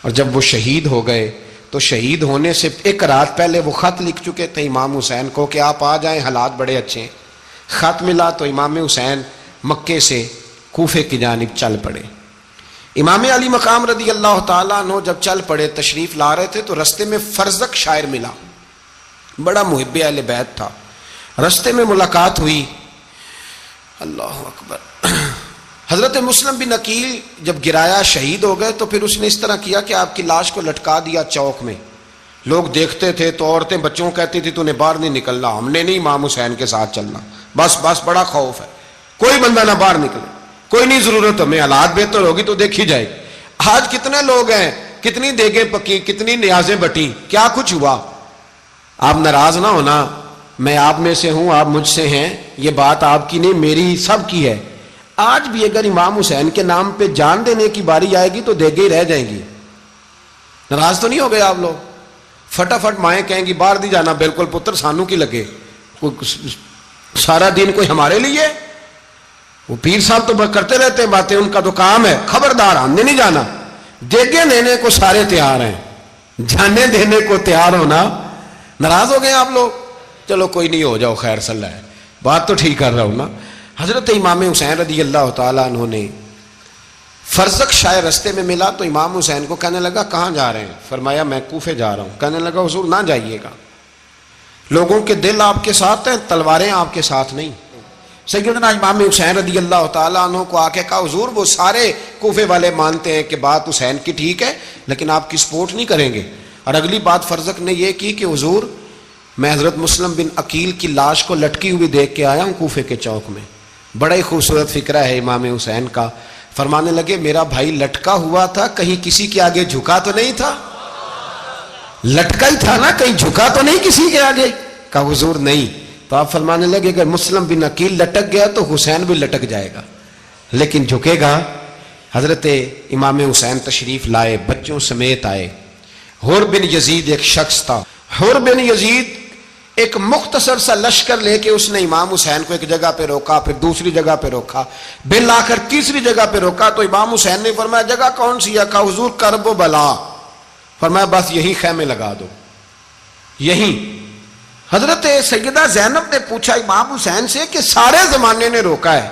اور جب وہ شہید ہو گئے تو شہید ہونے سے ایک رات پہلے وہ خط لکھ چکے تھے امام حسین کو کہ آپ آ جائیں, حالات بڑے اچھے ہیں. خط ملا تو امام حسین مکے سے کوفے کی جانب چل پڑے. امام علی مقام رضی اللہ تعالیٰ عنہ جب چل پڑے تشریف لا رہے تھے تو رستے میں فرزق شاعر ملا, بڑا محب اہل بیت تھا. رستے میں ملاقات ہوئی, اللہ اکبر. حضرت مسلم بن عقیل جب گرایا شہید ہو گئے تو پھر اس نے اس طرح کیا کہ آپ کی لاش کو لٹکا دیا چوک میں. لوگ دیکھتے تھے تو عورتیں بچوں کہتی تھی تو نے باہر نہیں نکلنا, ہم نے نہیں امام حسین کے ساتھ چلنا, بس بڑا خوف ہے, کوئی بندہ نہ باہر نکلے, کوئی نہیں ضرورت ہمیں, حالات بہتر ہوگی تو دیکھی جائے گی. آج کتنے لوگ ہیں, کتنی دیگیں پکی, کتنی نیازیں بٹی, کیا کچھ ہوا. آپ ناراض نہ ہونا, میں آپ میں سے ہوں, آپ مجھ سے ہیں, یہ بات آپ کی نہیں میری سب کی ہے. آج بھی اگر امام حسین کے نام پہ جان دینے کی باری آئے گی تو دیگیں ہی رہ جائیں گی. ناراض تو نہیں ہو گئے آپ لوگ؟ فٹافٹ مائیں کہیں گی باہر نہیں جانا, بالکل پتر سانو کی لگے, سارا دن کوئی ہمارے لیے. وہ پیر صاحب تو کرتے رہتے ہیں باتیں, ان کا تو کام ہے, خبردار ہم نے نہیں جانا. دیگیں دینے کو سارے تیار ہیں, جانے دینے کو تیار ہونا. ناراض ہو گئے آپ لوگ؟ چلو کوئی نہیں, ہو جاؤ, خیر صلی اللہ ہے, بات تو ٹھیک کر رہا ہوں نا. حضرت امام حسین رضی اللہ تعالیٰ عنہ نے فرزق شاعر رستے میں ملا تو امام حسین کو کہنے لگا کہاں جا رہے ہیں؟ فرمایا میں کوفے جا رہا ہوں. کہنے لگا حضور نہ جائیے گا, لوگوں کے دل آپ کے ساتھ ہیں, تلواریں آپ کے ساتھ نہیں. سیدنا امام حسین رضی اللہ تعالیٰ عنہ کو آ کے کہا حضور وہ سارے کوفے والے مانتے ہیں کہ بات حسین کی ٹھیک ہے لیکن آپ کی سپورٹ نہیں کریں گے. اور اگلی بات فرزق نے یہ کی کہ حضور میں حضرت مسلم بن عقیل کی لاش کو لٹکی ہوئی دیکھ کے آیا ہوں کوفے کے چوک میں. بڑا ہی خوبصورت فکرہ ہے امام حسین کا. فرمانے لگے میرا بھائی لٹکا ہوا تھا, کہیں کسی کے آگے جھکا تو نہیں تھا؟ لٹکا ہی تھا نا, کہیں جھکا تو نہیں کسی کے آگے؟ کہا حضور نہیں. تو آپ فرمانے لگے اگر مسلم بن عقیل لٹک گیا تو حسین بھی لٹک جائے گا, لیکن جھکے گا. حضرت امام حسین تشریف لائے, بچوں سمیت آئے. حر بن یزید ایک شخص تھا. حر بن یزید ایک مختصر سا لشکر لے کے اس نے امام حسین کو ایک جگہ پہ روکا, پھر دوسری جگہ پہ روکا, بالآخر تیسری جگہ پہ روکا. تو امام حسین نے فرمایا جگہ کون سی ہے؟ کہا حضور کرب و بلا. فرمایا بس یہی خیمے لگا دو, یہی. حضرت سیدہ زینب نے پوچھا امام حسین سے کہ سارے زمانے نے روکا ہے,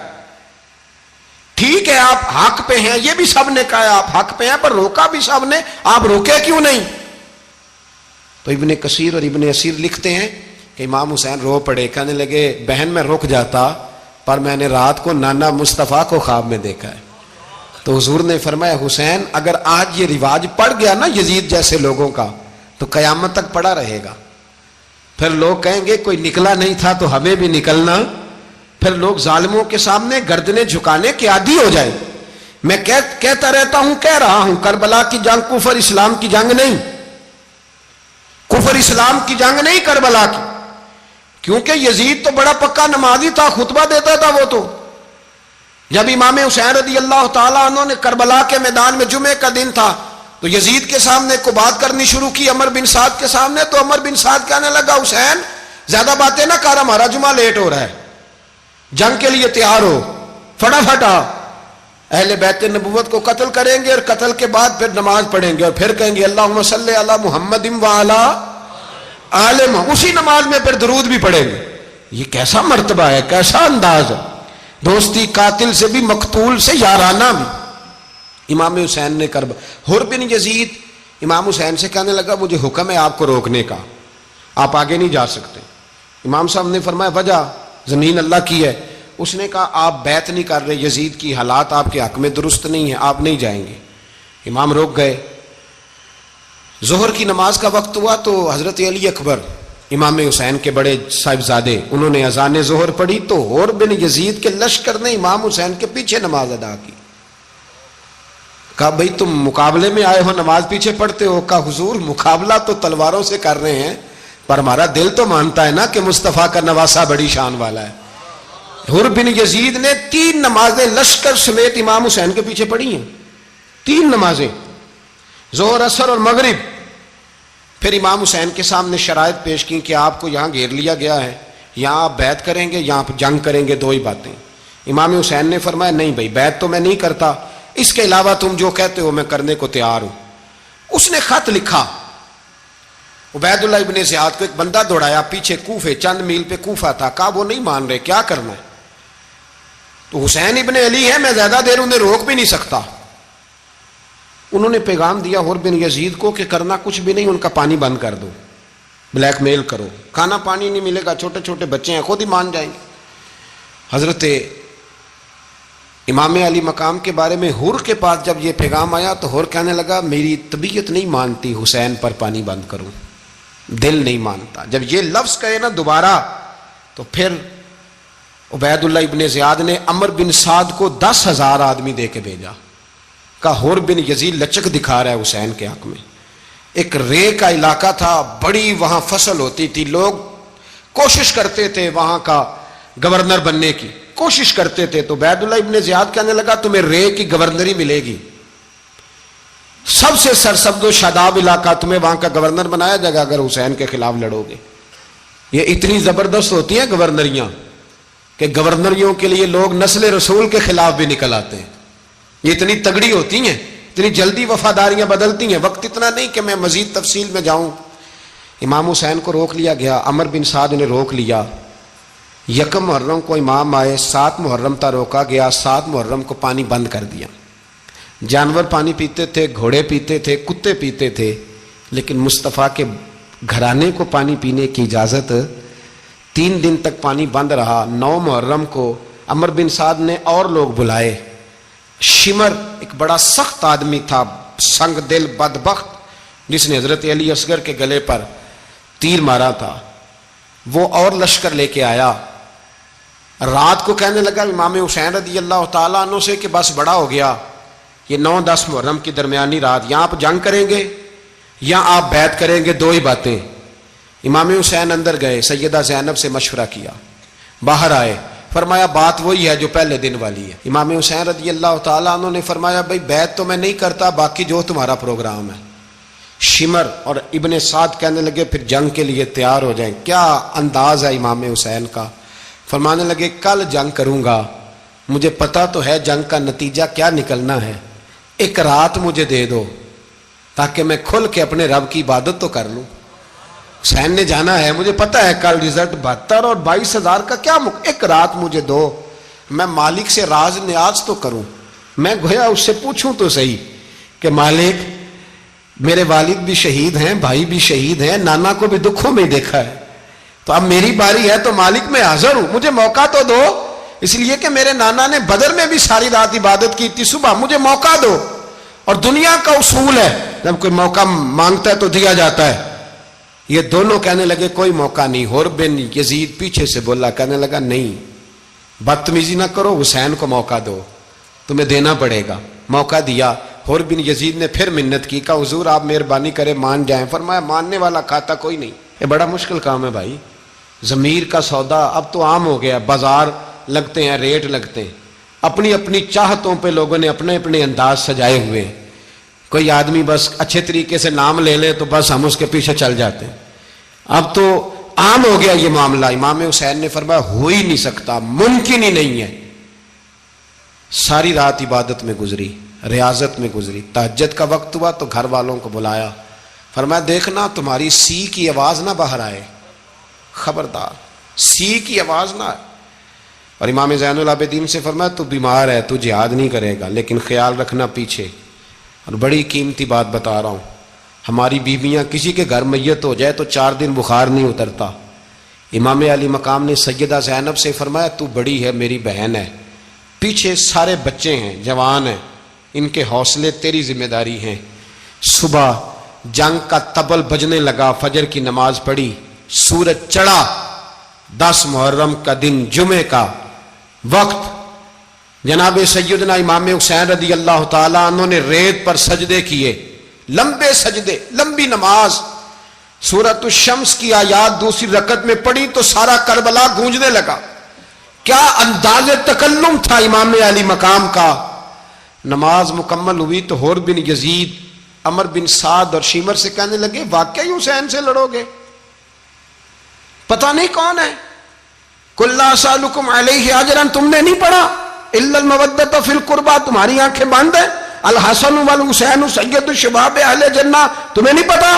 ٹھیک ہے آپ حق پہ ہیں, یہ بھی سب نے کہا آپ حق پہ ہیں, پر روکا بھی سب نے, آپ روکے کیوں نہیں؟ تو ابن کثیر اور ابن اسیر لکھتے ہیں کہ امام حسین رو پڑے. کہنے لگے بہن میں رک جاتا پر میں نے رات کو نانا مصطفیٰ کو خواب میں دیکھا ہے. تو حضور نے فرمایا حسین اگر آج یہ رواج پڑ گیا نا یزید جیسے لوگوں کا تو قیامت تک پڑا رہے گا. پھر لوگ کہیں گے کوئی نکلا نہیں تھا تو ہمیں بھی نکلنا. پھر لوگ ظالموں کے سامنے گردنیں جھکانے کے عادی ہو جائے. میں کہتا رہتا ہوں, کہہ رہا ہوں, کربلا کی جنگ کفر اسلام کی جنگ نہیں, کفر اسلام کی جنگ نہیں کربلا کی. کیونکہ یزید تو بڑا پکا نمازی تھا, خطبہ دیتا تھا. وہ تو جب امام حسین رضی اللہ تعالیٰ عنہ نے کربلا کے میدان میں جمعے کا دن تھا تو یزید کے سامنے کو بات کرنی شروع کی, عمر بن سعد کے سامنے. تو عمر بن سعد کہنے لگا حسین زیادہ باتیں نہ کر, ہمارا جمعہ لیٹ ہو رہا ہے, جنگ کے لیے تیار ہو, فٹافٹ آ. اہل بیت نبوت کو قتل کریں گے اور قتل کے بعد پھر نماز پڑھیں گے اور پھر کہیں گے اللہم صلی علی محمد وعلی آل محمد, اسی نماز میں پھر درود بھی پڑھیں گے. یہ کیسا مرتبہ ہے, کیسا انداز ہے. دوستی قاتل سے بھی, مقتول سے یارانہ بھی. امام حسین نے حر بن یزید امام حسین سے کہنے لگا مجھے حکم ہے آپ کو روکنے کا, آپ آگے نہیں جا سکتے. امام صاحب نے فرمایا وجہ زمین اللہ کی ہے. اس نے کہا آپ بیعت نہیں کر رہے, یزید کی حالات آپ کے حق میں درست نہیں ہیں, آپ نہیں جائیں گے. امام روک گئے. ظہر کی نماز کا وقت ہوا تو حضرت علی اکبر امام حسین کے بڑے صاحبزادے, انہوں نے اذان ظہر پڑھی تو حور بن یزید کے لشکر نے امام حسین کے پیچھے نماز ادا کی. کہا بھئی تم مقابلے میں آئے ہو, نماز پیچھے پڑھتے ہو؟ کہا حضور مقابلہ تو تلواروں سے کر رہے ہیں, پر ہمارا دل تو مانتا ہے نا کہ مصطفیٰ کا نواسہ بڑی شان والا ہے. حر بن یزید نے 3 نمازیں لشکر سمیت امام حسین کے پیچھے پڑھی ہیں, 3 نمازیں, ظہر اثر اور مغرب. پھر امام حسین کے سامنے شرائط پیش کی کہ آپ کو یہاں گھیر لیا گیا ہے, یہاں آپ بیعت کریں گے, یہاں جنگ کریں گے, 2 ہی باتیں. امام حسین نے فرمایا نہیں بھائی بیعت تو میں نہیں کرتا, اس کے علاوہ تم جو کہتے ہو میں کرنے کو تیار ہوں. اس نے خط لکھا, عبید اللہ ابن زیاد کو ایک بندہ دوڑایا پیچھے, کوفے چند میل پہ کوفہ تھا. کہا وہ نہیں مان رہے, کیا کرنا ہے؟ تو حسین ابن علی ہے, میں زیادہ دیر انہیں روک بھی نہیں سکتا. انہوں نے پیغام دیا حر بن یزید کو کہ کرنا کچھ بھی نہیں, ان کا پانی بند کر دو, بلیک میل کرو, کھانا پانی نہیں ملے گا, چھوٹے چھوٹے بچے ہیں, خود ہی مان جائیں گے. حضرت امام علی مقام کے بارے میں حر کے پاس جب یہ پیغام آیا تو حر کہنے لگا میری طبیعت نہیں مانتی حسین پر پانی بند کروں, دل نہیں مانتا. جب یہ لفظ کہے نا دوبارہ تو پھر عبید اللہ ابن زیاد نے عمر بن سعد کو 10,000 آدمی دے کے بھیجا. کہا حر بن یزید لچک دکھا رہا ہے حسین کے حق میں. ایک رے کا علاقہ تھا, بڑی وہاں فصل ہوتی تھی, لوگ کوشش کرتے تھے وہاں کا گورنر بننے کی, کوشش کرتے تھے. تو عبید اللہ ابن زیاد کہنے لگا تمہیں رے کی گورنری ملے گی, سب سے سرسبز و شاداب علاقہ, تمہیں وہاں کا گورنر بنایا جائے گا اگر حسین کے خلاف لڑو گے. یہ اتنی زبردست ہوتی ہیں گورنریاں کہ گورنریوں کے لیے لوگ نسل رسول کے خلاف بھی نکل آتے ہیں. یہ اتنی تگڑی ہوتی ہیں, اتنی جلدی وفاداریاں بدلتی ہیں. وقت اتنا نہیں کہ میں مزید تفصیل میں جاؤں. امام حسین کو روک لیا گیا, عمر بن سعد نے روک لیا. 1 محرم کو امام آئے, 7 محرم تا روکا گیا, 7 محرم کو پانی بند کر دیا. جانور پانی پیتے تھے, گھوڑے پیتے تھے, کتے پیتے تھے, لیکن مصطفیٰ کے گھرانے کو پانی پینے کی اجازت. 3 دن تک پانی بند رہا. 9 محرم کو عمر بن سعد نے اور لوگ بلائے. شمر ایک بڑا سخت آدمی تھا, سنگ دل بدبخت, جس نے حضرت علی اصغر کے گلے پر تیر مارا تھا, وہ اور لشکر لے کے آیا. رات کو کہنے لگا امام حسین رضی اللہ تعالیٰ عنہ سے کہ بس بڑا ہو گیا, یہ 9-10 محرم کی درمیانی رات, یہاں آپ جنگ کریں گے یا آپ بیعت کریں گے, 2 ہی باتیں. امام حسین اندر گئے, سیدہ زینب سے مشورہ کیا, باہر آئے, فرمایا بات وہی ہے جو پہلے دن والی ہے. امام حسین رضی اللہ تعالیٰ عنہ نے فرمایا بھائی بیعت تو میں نہیں کرتا, باقی جو تمہارا پروگرام ہے. شمر اور ابن سعد کہنے لگے پھر جنگ کے لیے تیار ہو جائیں. کیا انداز ہے امام حسین کا, فرمانے لگے کل جنگ کروں گا, مجھے پتا تو ہے جنگ کا نتیجہ کیا نکلنا ہے, 1 رات مجھے دے دو تاکہ میں کھل کے اپنے رب کی عبادت تو کر لوں. حسین نے جانا ہے, مجھے پتا ہے کل رزلٹ 72 اور 22,000 کا کیا 1 رات مجھے دو, میں مالک سے راز نیاز تو کروں. میں گویا اس سے پوچھوں تو صحیح کہ مالک میرے والد بھی شہید ہیں, بھائی بھی شہید ہیں, نانا کو بھی دکھوں میں دیکھا ہے, تو اب میری باری ہے تو مالک میں حاضر ہوں, مجھے موقع تو دو. اس لیے کہ میرے نانا نے بدر میں بھی ساری رات عبادت کی تھی, صبح مجھے موقع دو. اور دنیا کا اصول ہے جب کوئی موقع مانگتا ہے تو دیا جاتا ہے. یہ دونوں کہنے لگے کوئی موقع نہیں. حر بن یزید پیچھے سے بولا, کہنے لگا نہیں بدتمیزی نہ کرو, حسین کو موقع دو, تمہیں دینا پڑے گا. موقع دیا. حر بن یزید نے پھر منت کی, کہا حضور آپ مہربانی کرے مان جائیں. فرمایا ماننے والا کھاتا کوئی نہیں. یہ بڑا مشکل کام ہے بھائی, ضمیر کا سودا اب تو عام ہو گیا, بازار لگتے ہیں, ریٹ لگتے ہیں, اپنی اپنی چاہتوں پہ لوگوں نے اپنے اپنے انداز سجائے ہوئے. کوئی آدمی بس اچھے طریقے سے نام لے لے تو بس ہم اس کے پیچھے چل جاتے ہیں. اب تو عام ہو گیا یہ معاملہ. امام حسین نے فرمایا ہو ہی نہیں سکتا, ممکن ہی نہیں ہے. ساری رات عبادت میں گزری, ریاضت میں گزری. تہجد کا وقت ہوا تو گھر والوں کو بلایا, فرمایا دیکھنا تمہاری سی کی آواز نہ باہر آئے, خبردار سی کی آواز نہ آئے. اور امام زین العابدین سے فرمایا تو بیمار ہے, تو جہاد نہیں کرے گا, لیکن خیال رکھنا پیچھے. اور بڑی قیمتی بات بتا رہا ہوں, ہماری بیویاں کسی کے گھر میت ہو جائے تو 4 دن بخار نہیں اترتا, امام علی مقام نے سیدہ زینب سے فرمایا تو بڑی ہے، میری بہن ہے، پیچھے سارے بچے ہیں، جوان ہیں، ان کے حوصلے تیری ذمہ داری ہیں۔ صبح جنگ کا طبل بجنے لگا، فجر کی نماز پڑھی، سورج چڑھا، 10 محرم کا دن، جمعے کا وقت، جناب سیدنا امام حسین رضی اللہ تعالیٰ عنہ نے ریت پر سجدے کیے، لمبے سجدے، لمبی نماز، سورۃ الشمس کی آیات دوسری رکعت میں پڑھی تو سارا کربلا گونجنے لگا۔ کیا انداز تکلم تھا امام علی مقام کا۔ نماز مکمل ہوئی تو حور بن یزید، عمر بن سعد اور شیمر سے کہنے لگے واقعی حسین سے لڑو گے؟ پتہ نہیں کون ہے۔ قُلْ لَا أَسْأَلُكُمْ عَلَيْهِ أَجْرًا، تم نے نہیں پڑھا، إِلَّا الْمَوَدَّةَ فِي الْقُرْبَى، تمہاری آنکھیں بند ہیں، الحسن والحسین سید الشباب اہل جنہ، تمہیں نہیں پتا؟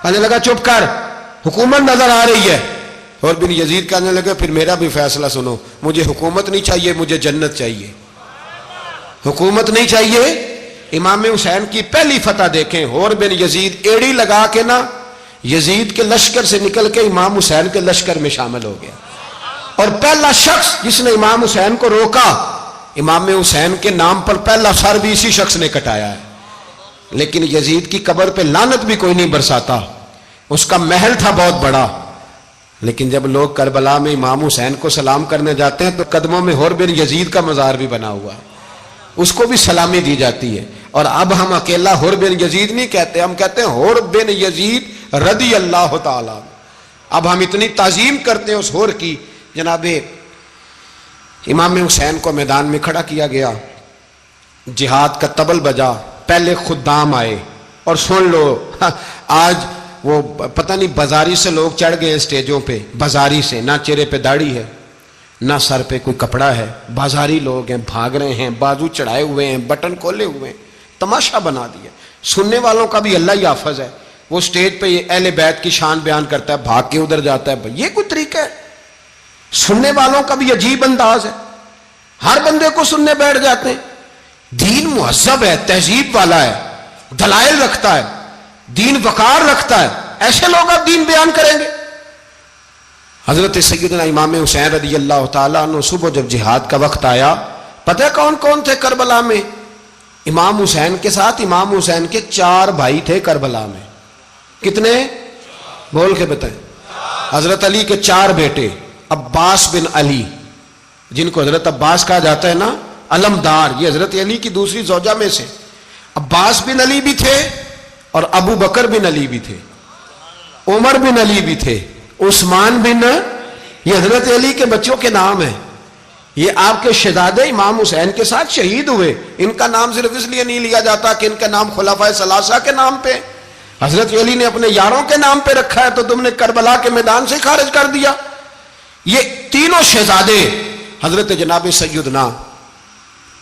کہنے لگا چپ کر، حکومت نظر آ رہی ہے۔ اور بن یزید کہنے لگے پھر میرا بھی فیصلہ سنو، مجھے حکومت نہیں چاہیے، مجھے جنت چاہیے۔ حکومت نہیں چاہیے۔ امام حسین کی پہلی فتح دیکھیں، اور بن یزید ایڑی لگا کے نا یزید کے لشکر سے نکل کے امام حسین کے لشکر میں شامل ہو گیا، اور پہلا شخص جس نے امام حسین کو روکا، امام حسین کے نام پر پہلا سر بھی اسی شخص نے کٹایا ہے۔ لیکن یزید کی قبر پہ لعنت بھی کوئی نہیں برساتا، اس کا محل تھا بہت بڑا، لیکن جب لوگ کربلا میں امام حسین کو سلام کرنے جاتے ہیں تو قدموں میں حور بن یزید کا مزار بھی بنا ہوا ہے، اس کو بھی سلامی دی جاتی ہے۔ اور اب ہم اکیلا حور بن یزید نہیں کہتے، ہم کہتے ہیں حور بن یزید رضی اللہ تعالیٰ۔ اب ہم اتنی تعظیم کرتے ہیں اس حور کی۔ جناب امام حسین کو میدان میں کھڑا کیا گیا، جہاد کا طبل بجا، پہلے خدام آئے، اور سن لو آج وہ پتہ نہیں بازاری سے لوگ چڑھ گئے اسٹیجوں پہ، بازاری سے، نہ چہرے پہ داڑھی ہے، نہ سر پہ کوئی کپڑا ہے، بازاری لوگ ہیں، بھاگ رہے ہیں، بازو چڑھائے ہوئے ہیں، بٹن کھولے ہوئے ہیں، تماشا بنا دیا۔ سننے والوں کا بھی اللہ ہی حافظ ہے، وہ سٹیج پہ یہ اہل بیت کی شان بیان کرتا ہے، بھاگ کے ادھر جاتا ہے، یہ کوئی طریقہ ہے؟ سننے والوں کا بھی عجیب انداز ہے، ہر بندے کو سننے بیٹھ جاتے ہیں۔ دین مہذب ہے، تہذیب والا ہے، دلائل رکھتا ہے، دین وقار رکھتا ہے، ایسے لوگ اب دین بیان کریں گے؟ حضرت سیدنا امام حسین رضی اللہ تعالیٰ عنہ صبح جب جہاد کا وقت آیا، پتہ ہے کون کون تھے کربلا میں؟ امام حسین کے ساتھ امام حسین کے 4 بھائی تھے کربلا میں۔ کتنے؟ بول کے بتائیں۔ حضرت علی کے 4 بیٹے، عباس بن علی، جن کو حضرت عباس کہا جاتا ہے نا، علمدار، یہ حضرت علی کی دوسری زوجہ میں سے۔ عباس بن علی بھی تھے، اور ابو بکر بن علی بھی تھے، عمر بن علی بھی تھے، عثمان بن، یہ حضرت علی کے بچوں کے نام ہیں۔ یہ آپ کے شہزادے امام حسین کے ساتھ شہید ہوئے، ان کا نام صرف اس لیے نہیں لیا جاتا کہ ان کا نام خلفائے ثلاثہ کے نام پہ، حضرت علی نے اپنے یاروں کے نام پہ رکھا ہے، تو تم نے کربلا کے میدان سے خارج کر دیا۔ یہ تینوں شہزادے حضرت جناب سیدنا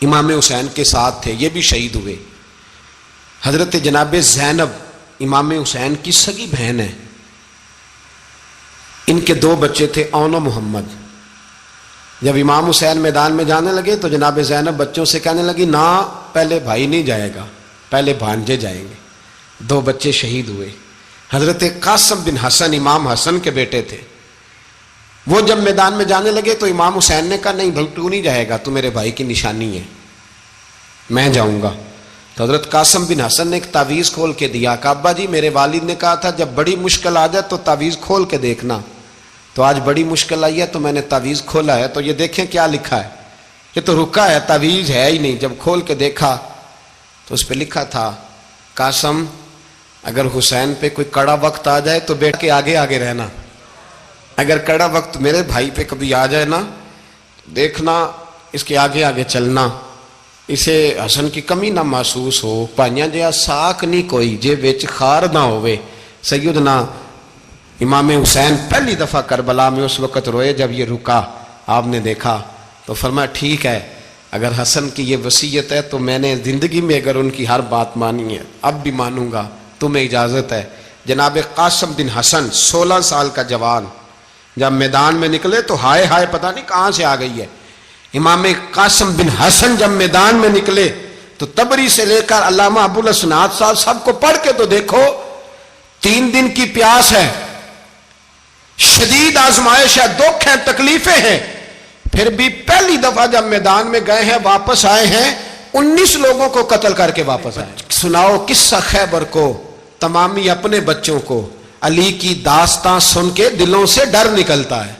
امام حسین کے ساتھ تھے، یہ بھی شہید ہوئے۔ حضرت جناب زینب امام حسین کی سگی بہن ہے، ان کے 2 بچے تھے، اون و محمد۔ جب امام حسین میدان میں جانے لگے تو جناب زینب بچوں سے کہنے لگی نہ، پہلے بھائی نہیں جائے گا، پہلے بھانجے جائیں گے۔ 2 بچے شہید ہوئے۔ حضرت قاسم بن حسن امام حسن کے بیٹے تھے، وہ جب میدان میں جانے لگے تو امام حسین نے کہا نہیں بھائی تو نہیں جائے گا، تو میرے بھائی کی نشانی ہے، میں جاؤں گا۔ تو حضرت قاسم بن حسن نے ایک تعویذ کھول کے دیا کہ ابا جی میرے والد نے کہا تھا جب بڑی مشکل آ جائے تو تعویذ کھول کے دیکھنا، تو آج بڑی مشکل آئی ہے تو میں نے تعویذ کھولا ہے، تو یہ دیکھیں کیا لکھا ہے، یہ تو رکا ہے، تعویذ ہے ہی نہیں۔ جب کھول کے دیکھا تو اس پہ لکھا تھا قاسم اگر حسین پہ کوئی کڑا وقت آ جائے تو بیٹھ کے آگے آگے رہنا، اگر کڑا وقت میرے بھائی پہ کبھی آ جائے نا دیکھنا اس کے آگے آگے چلنا، اسے حسن کی کمی نہ محسوس ہو، پائیاں جہاں ساک نہیں کوئی جے وچ خار نہ ہوئے۔ سیدنا امام حسین پہلی دفعہ کربلا میں اس وقت روئے جب یہ رکا، آپ نے دیکھا تو فرمایا ٹھیک ہے، اگر حسن کی یہ وصیت ہے تو میں نے زندگی میں اگر ان کی ہر بات مانی ہے اب بھی مانوں گا، تمہیں اجازت ہے۔ جناب قاسم بن حسن 16 سال کا جوان جب میدان میں نکلے تو ہائے ہائے پتہ نہیں کہاں سے آ گئی ہے۔ امام قاسم بن حسن جب میدان میں نکلے تو تبری سے لے کر علامہ ابو الاسناد صاحب سب کو پڑھ کے تو دیکھو، 3 دن کی پیاس ہے، شدید آزمائش ہے، دکھ ہے، تکلیفیں ہیں، پھر بھی پہلی دفعہ جب میدان میں گئے ہیں واپس آئے ہیں 19 لوگوں کو قتل کر کے واپس آئے. سناؤ قصہ خیبر کو تمامی اپنے بچوں کو. علی کی داستان سن کے دلوں سے ڈر نکلتا ہے.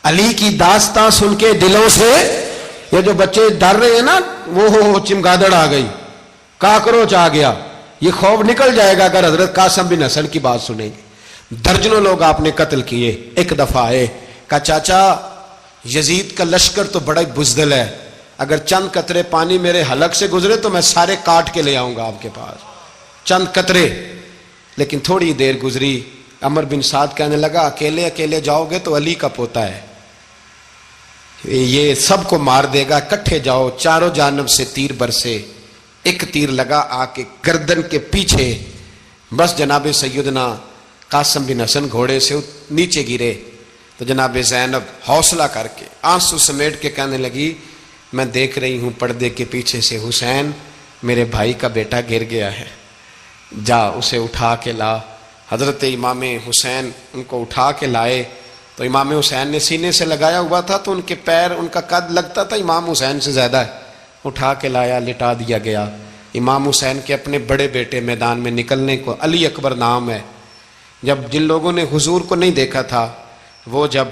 علی کی داستان سن کے دلوں سے یہ جو بچے ڈر رہے ہیں نا، وہ چمگادڑ آ گئی، کاکروچ آ گیا، یہ خوف نکل جائے گا اگر حضرت قاسم بن حسن کی بات سنیں گے. درجنوں لوگ آپ نے قتل کیے. ایک دفعہ آئے، کہا چاچا یزید کا لشکر تو بڑا بزدل ہے، اگر چند قطرے پانی میرے حلق سے گزرے تو میں سارے کاٹ کے لے آؤں گا آپ کے پاس، چند قطرے. لیکن تھوڑی دیر گزری، عمر بن سعد کہنے لگا اکیلے اکیلے جاؤ گے تو علی کا پوتا ہے، یہ سب کو مار دے گا، کٹھے جاؤ. چاروں جانب سے تیر برسے، ایک تیر لگا آ کے گردن کے پیچھے، بس جناب سیدنا قاسم بن حسن گھوڑے سے نیچے گرے. تو جناب زینب حوصلہ کر کے آنسو سمیٹ کے کہنے لگی میں دیکھ رہی ہوں پردے کے پیچھے سے حسین میرے بھائی کا بیٹا گر گیا ہے، جا اسے اٹھا کے لا. حضرت امام حسین ان کو اٹھا کے لائے تو امام حسین نے سینے سے لگایا ہوا تھا تو ان کے پیر، ان کا قد لگتا تھا امام حسین سے زیادہ ہے. اٹھا کے لایا، لٹا دیا گیا. امام حسین کے اپنے بڑے بیٹے میدان میں نکلنے کو، علی اکبر نام ہے، جب جن لوگوں نے حضور کو نہیں دیکھا تھا وہ جب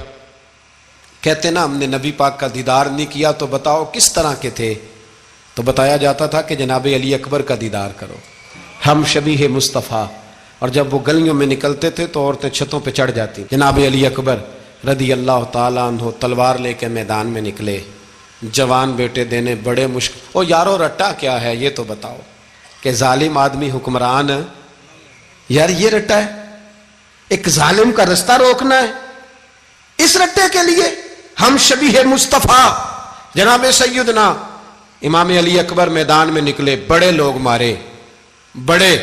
کہتے نا ہم نے نبی پاک کا دیدار نہیں کیا تو بتاؤ کس طرح کے تھے، تو بتایا جاتا تھا کہ جناب علی اکبر کا دیدار کرو، ہم شبیہ مصطفیٰ. اور جب وہ گلیوں میں نکلتے تھے تو عورتیں چھتوں پہ چڑھ جاتی. جناب علی اکبر رضی اللہ تعالیٰ عنہ تلوار لے کے میدان میں نکلے، جوان بیٹے دینے بڑے مشکل. او یارو رٹا کیا ہے یہ تو بتاؤ، کہ ظالم آدمی حکمران، یار یہ رٹا ہے، ایک ظالم کا رستہ روکنا ہے، اس رٹے کے لیے ہم شبیہ مصطفیٰ. جناب سیدنا امام علی اکبر میدان میں نکلے، بڑے لوگ مارے، بڑے.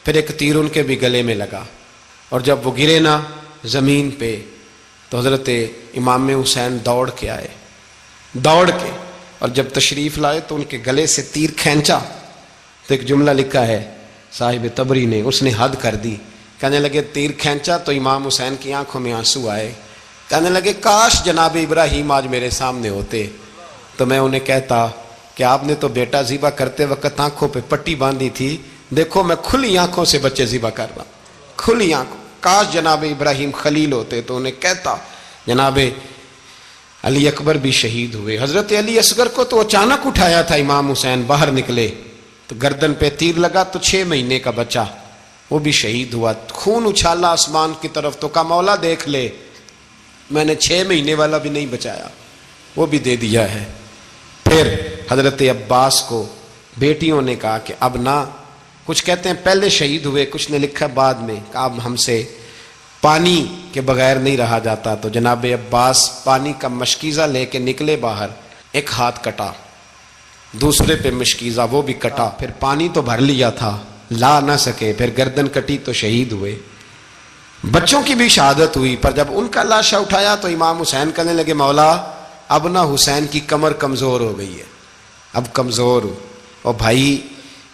پھر ایک تیر ان کے بھی گلے میں لگا، اور جب وہ گرے نا زمین پہ تو حضرت امام حسین دوڑ کے آئے، دوڑ کے، اور جب تشریف لائے تو ان کے گلے سے تیر کھینچا تو ایک جملہ لکھا ہے صاحب تبری نے، اس نے حد کر دی. کہنے لگے تیر کھینچا تو امام حسین کی آنکھوں میں آنسو آئے. کہنے لگے کاش جناب ابراہیم آج میرے سامنے ہوتے تو میں انہیں کہتا کہ آپ نے تو بیٹا ذبح کرتے وقت آنکھوں پہ پٹی باندھی تھی، دیکھو میں کھلی آنکھوں سے بچے ذبح کر رہا، کھلی آنکھوں. کاش جناب ابراہیم خلیل ہوتے تو انہیں کہتا. جناب علی اکبر بھی شہید ہوئے. حضرت علی اصغر کو تو اچانک اٹھایا تھا امام حسین، باہر نکلے تو گردن پہ تیر لگا تو 6 مہینے کا بچہ وہ بھی شہید ہوا. خون اچھالا آسمان کی طرف تو کہا مولا دیکھ لے، میں نے 6 مہینے والا بھی نہیں بچایا، وہ بھی دے دیا ہے. پھر حضرت عباس کو بیٹیوں نے کہا کہ اب نہ، کچھ کہتے ہیں پہلے شہید ہوئے، کچھ نے لکھا بعد میں، کہ اب ہم سے پانی کے بغیر نہیں رہا جاتا. تو جناب عباس پانی کا مشکیزہ لے کے نکلے باہر، ایک ہاتھ کٹا، دوسرے پہ مشکیزہ وہ بھی کٹا، پھر پانی تو بھر لیا تھا لا نہ سکے، پھر گردن کٹی تو شہید ہوئے. بچوں کی بھی شہادت ہوئی، پر جب ان کا لاشا اٹھایا تو امام حسین کہنے لگے مولا اب نہ حسین کی کمر کمزور ہو گئی ہے، اب کمزور ہو، اور بھائی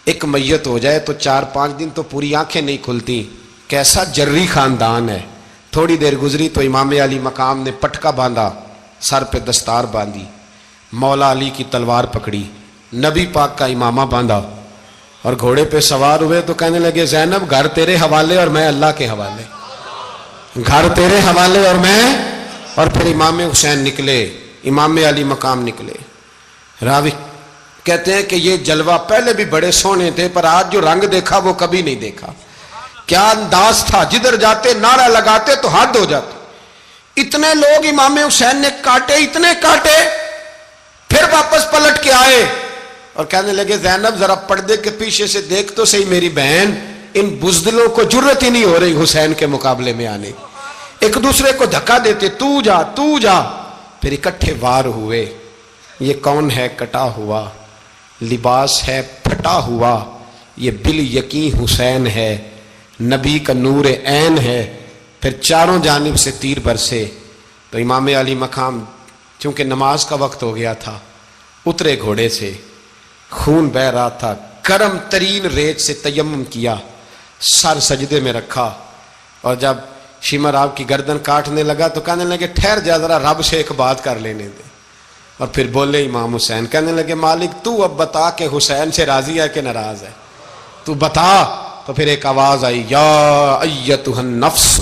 ایک میت ہو جائے تو 4-5 دن تو پوری آنکھیں نہیں کھلتی، کیسا جری خاندان ہے. تھوڑی دیر گزری تو امام علی مقام نے پٹکا باندھا، سر پہ دستار باندھی، مولا علی کی تلوار پکڑی، نبی پاک کا امامہ باندھا اور گھوڑے پہ سوار ہوئے. تو کہنے لگے زینب گھر تیرے حوالے اور میں اللہ کے حوالے، گھر تیرے حوالے اور میں. اور پھر امام حسین نکلے، امام علی مقام نکلے. راوی کہتے ہیں کہ یہ جلوہ پہلے بھی بڑے سونے تھے پر آج جو رنگ دیکھا وہ کبھی نہیں دیکھا. کیا انداز تھا، جدھر جاتے نعرہ لگاتے تو حد ہو جاتے. اتنے لوگ امام حسین نے کاٹے، اتنے کاٹے، پھر واپس پلٹ کے آئے اور کہنے لگے زینب ذرا پردے کے پیچھے سے دیکھ تو صحیح میری بہن، ان بزدلوں کو جرت ہی نہیں ہو رہی حسین کے مقابلے میں آنے. ایک دوسرے کو دھکا دیتے، تو جا تو جا. پھر اکٹھے وار ہوئے. یہ کون ہے کٹا ہوا، لباس ہے پھٹا ہوا، یہ بال یقین حسین ہے، نبی کا نور عین ہے. پھر چاروں جانب سے تیر برسے تو امام علی مقام چونکہ نماز کا وقت ہو گیا تھا، اترے گھوڑے سے، خون بہ رہا تھا، گرم ترین ریت سے تیمم کیا، سر سجدے میں رکھا، اور جب شیمر آپ کی گردن کاٹنے لگا تو کہنے لگے ٹھہر جا ذرا رب سے ایک بات کر لینے دے. اور پھر بولے امام حسین, کہنے لگے مالک تو اب بتا کہ حسین سے راضی ہے کہ ناراض ہے, تو بتا. تو پھر ایک آواز آئی, یا ایتھا النفس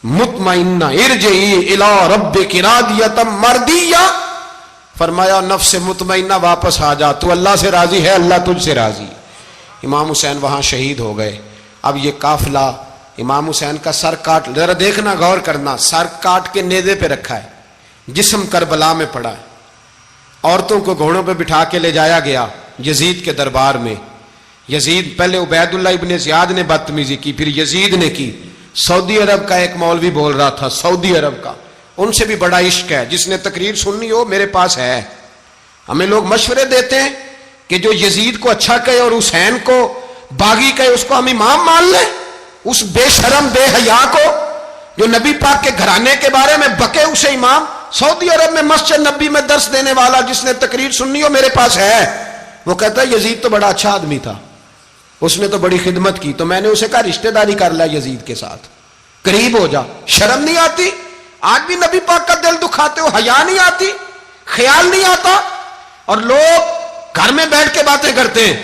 مطمئنہ ارجعی الی ربک راضیۃ مرضیہ. فرمایا نفس مطمئنہ واپس آ جا, تو اللہ سے راضی ہے, اللہ تجھ سے راضی. امام حسین وہاں شہید ہو گئے. اب یہ قافلہ امام حسین کا سر کاٹ, ذرا دیکھنا غور کرنا, سر کاٹ کے نیزے پہ رکھا ہے, جسم کربلا میں پڑا ہے. عورتوں کو گھوڑوں پہ بٹھا کے لے جایا گیا یزید کے دربار میں. یزید, پہلے عبید اللہ ابن زیاد نے بدتمیزی کی, پھر یزید نے کی. سعودی عرب کا ایک مولوی بول رہا تھا, سعودی عرب کا, ان سے بھی بڑا عشق ہے, جس نے تقریر سننی ہو میرے پاس ہے. ہمیں لوگ مشورے دیتے ہیں کہ جو یزید کو اچھا کہے اور حسین کو باغی کہے اس کو ہم امام مان لیں. اس بے شرم بے حیا کو جو نبی پاک کے گھرانے کے بارے میں بکے اسے امام. سعودی عرب میں مسجد نبی میں درس دینے والا جس نے تقریر سننی ہو میرے پاس ہے. وہ کہتا ہے یزید تو بڑا اچھا آدمی تھا, اس نے تو بڑی خدمت کی, تو میں نے اسے کہا رشتہ داری کر لیا یزید کے ساتھ, قریب ہو جا. شرم نہیں آتی؟ آج بھی نبی پاک کا دل دکھاتے ہو, حیا نہیں آتی, خیال نہیں آتا. اور لوگ گھر میں بیٹھ کے باتیں کرتے ہیں,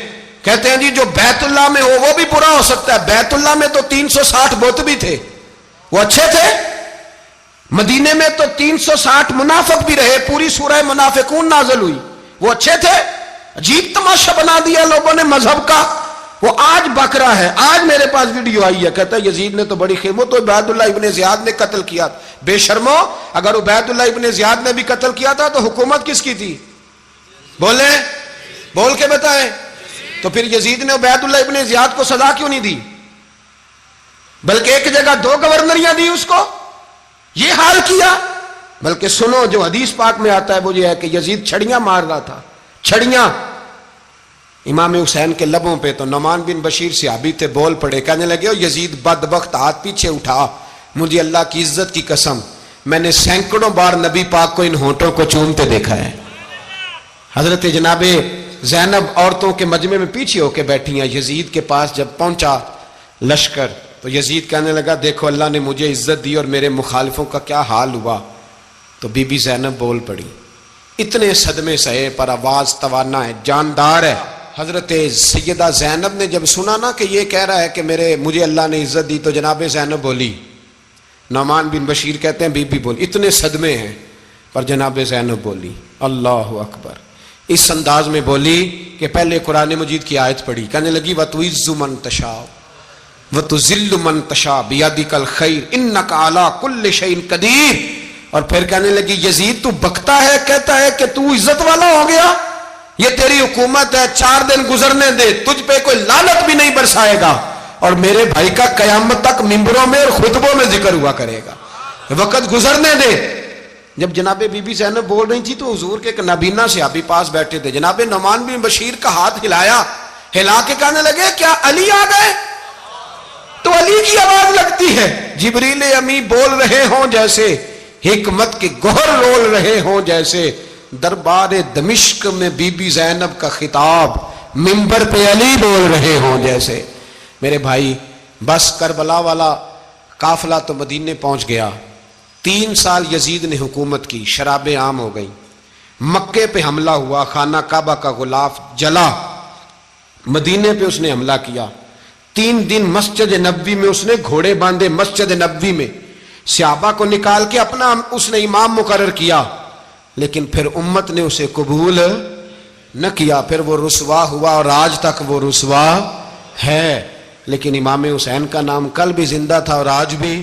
کہتے ہیں جی جو بیت اللہ میں ہو وہ بھی برا ہو سکتا ہے. بیت اللہ میں تو 360 بت بھی تھے, وہ اچھے تھے. مدینے میں تو 360 منافق بھی رہے, پوری سورہ منافقون نازل ہوئی, وہ اچھے تھے. عجیب تماشا بنا دیا لوگوں نے مذہب کا. وہ آج بک رہا ہے, آج میرے پاس ویڈیو آئی ہے, کہتا ہے یزید نے تو بڑی خدمت, تو عبید اللہ ابن زیاد نے قتل کیا. بے شرمو, اگر عبید اللہ ابن زیاد نے بھی قتل کیا تھا تو حکومت کس کی تھی؟ بولیں, بول کے بتائیں. تو پھر یزید نے عبید اللہ ابن زیاد کو سزا کیوں نہیں دی, بلکہ ایک جگہ 2 گورنریاں دی اس کو, یہ حال کیا. بلکہ سنو جو حدیث پاک میں آتا ہے وہ یہ ہے کہ یزید چھڑیاں مار رہا تھا, چھڑیاں امام حسین کے لبوں پہ. تو نعمان بن بشیر صحابی تھے, بول پڑے, کہنے لگے یزید بدبخت, ہاتھ پیچھے اٹھا, مجھے اللہ کی عزت کی قسم میں نے سینکڑوں بار نبی پاک کو ان ہونٹوں کو چومتے دیکھا ہے. حضرت جناب زینب عورتوں کے مجمع میں پیچھے ہو کے بیٹھی ہیں. یزید کے پاس جب پہنچا لشکر تو یزید کہنے لگا دیکھو اللہ نے مجھے عزت دی اور میرے مخالفوں کا کیا حال ہوا. تو بی بی زینب بول پڑی, اتنے صدمے سہے پر آواز توانا ہے, جاندار ہے. حضرت سیدہ زینب نے جب سنا نا کہ یہ کہہ رہا ہے کہ مجھے اللہ نے عزت دی, تو جناب زینب بولی. نعمان بن بشیر کہتے ہیں بی بی بولی, اتنے صدمے ہیں پر جناب زینب بولی اللہ اکبر. اس انداز میں بولی کہ پہلے قرآن مجید کی آیت پڑھی, کہنے لگی وَتُعِزُّ مَن تَشَاءُ وَتُذِلُّ مَن تَشَاءُ بِيَدِكَ الْخَيْرُ إِنَّكَ عَلَىٰ كُلِّ شَيْءٍ قَدِيرٌ. اور پھر کہنے لگی یزید تو بکتا ہے, کہتا ہے کہ تو عزت والا ہو گیا, یہ تیری حکومت ہے, 4 دن گزرنے دے, تجھ پہ کوئی لعنت بھی نہیں برسائے گا, اور میرے بھائی کا قیامت تک ممبروں میں اور خطبوں میں ذکر ہوا کرے گا, وقت گزرنے دے. جب جناب بی بی زینب بول رہی تھی تو حضور کے ایک نابینا صحابی پاس بیٹھے تھے, جناب نعمان بن بشیر کا ہاتھ ہلایا, ہلا کے کہنے لگے کیا علی آ گئے؟ تو علی کی آواز لگتی ہے, جبریل امی بول رہے ہوں جیسے, حکمت کے گوہر رول رہے ہوں جیسے, دربار دمشق میں بی بی زینب کا خطاب, منبر پہ علی بول رہے ہوں جیسے. میرے بھائی بس کربلا والا قافلہ تو مدینے پہنچ گیا. 3 سال یزید نے حکومت کی, شرابیں عام ہو گئیں, مکے پہ حملہ ہوا, خانہ کعبہ کا غلاف جلا, مدینے پہ اس نے حملہ کیا. 3 دن مسجد نبوی میں اس نے گھوڑے باندھے, مسجد نبوی میں صحابہ کو نکال کے اپنا اس نے امام مقرر کیا, لیکن پھر امت نے اسے قبول نہ کیا, پھر وہ رسوا ہوا اور آج تک وہ رسوا ہے. لیکن امام حسین کا نام کل بھی زندہ تھا اور آج بھی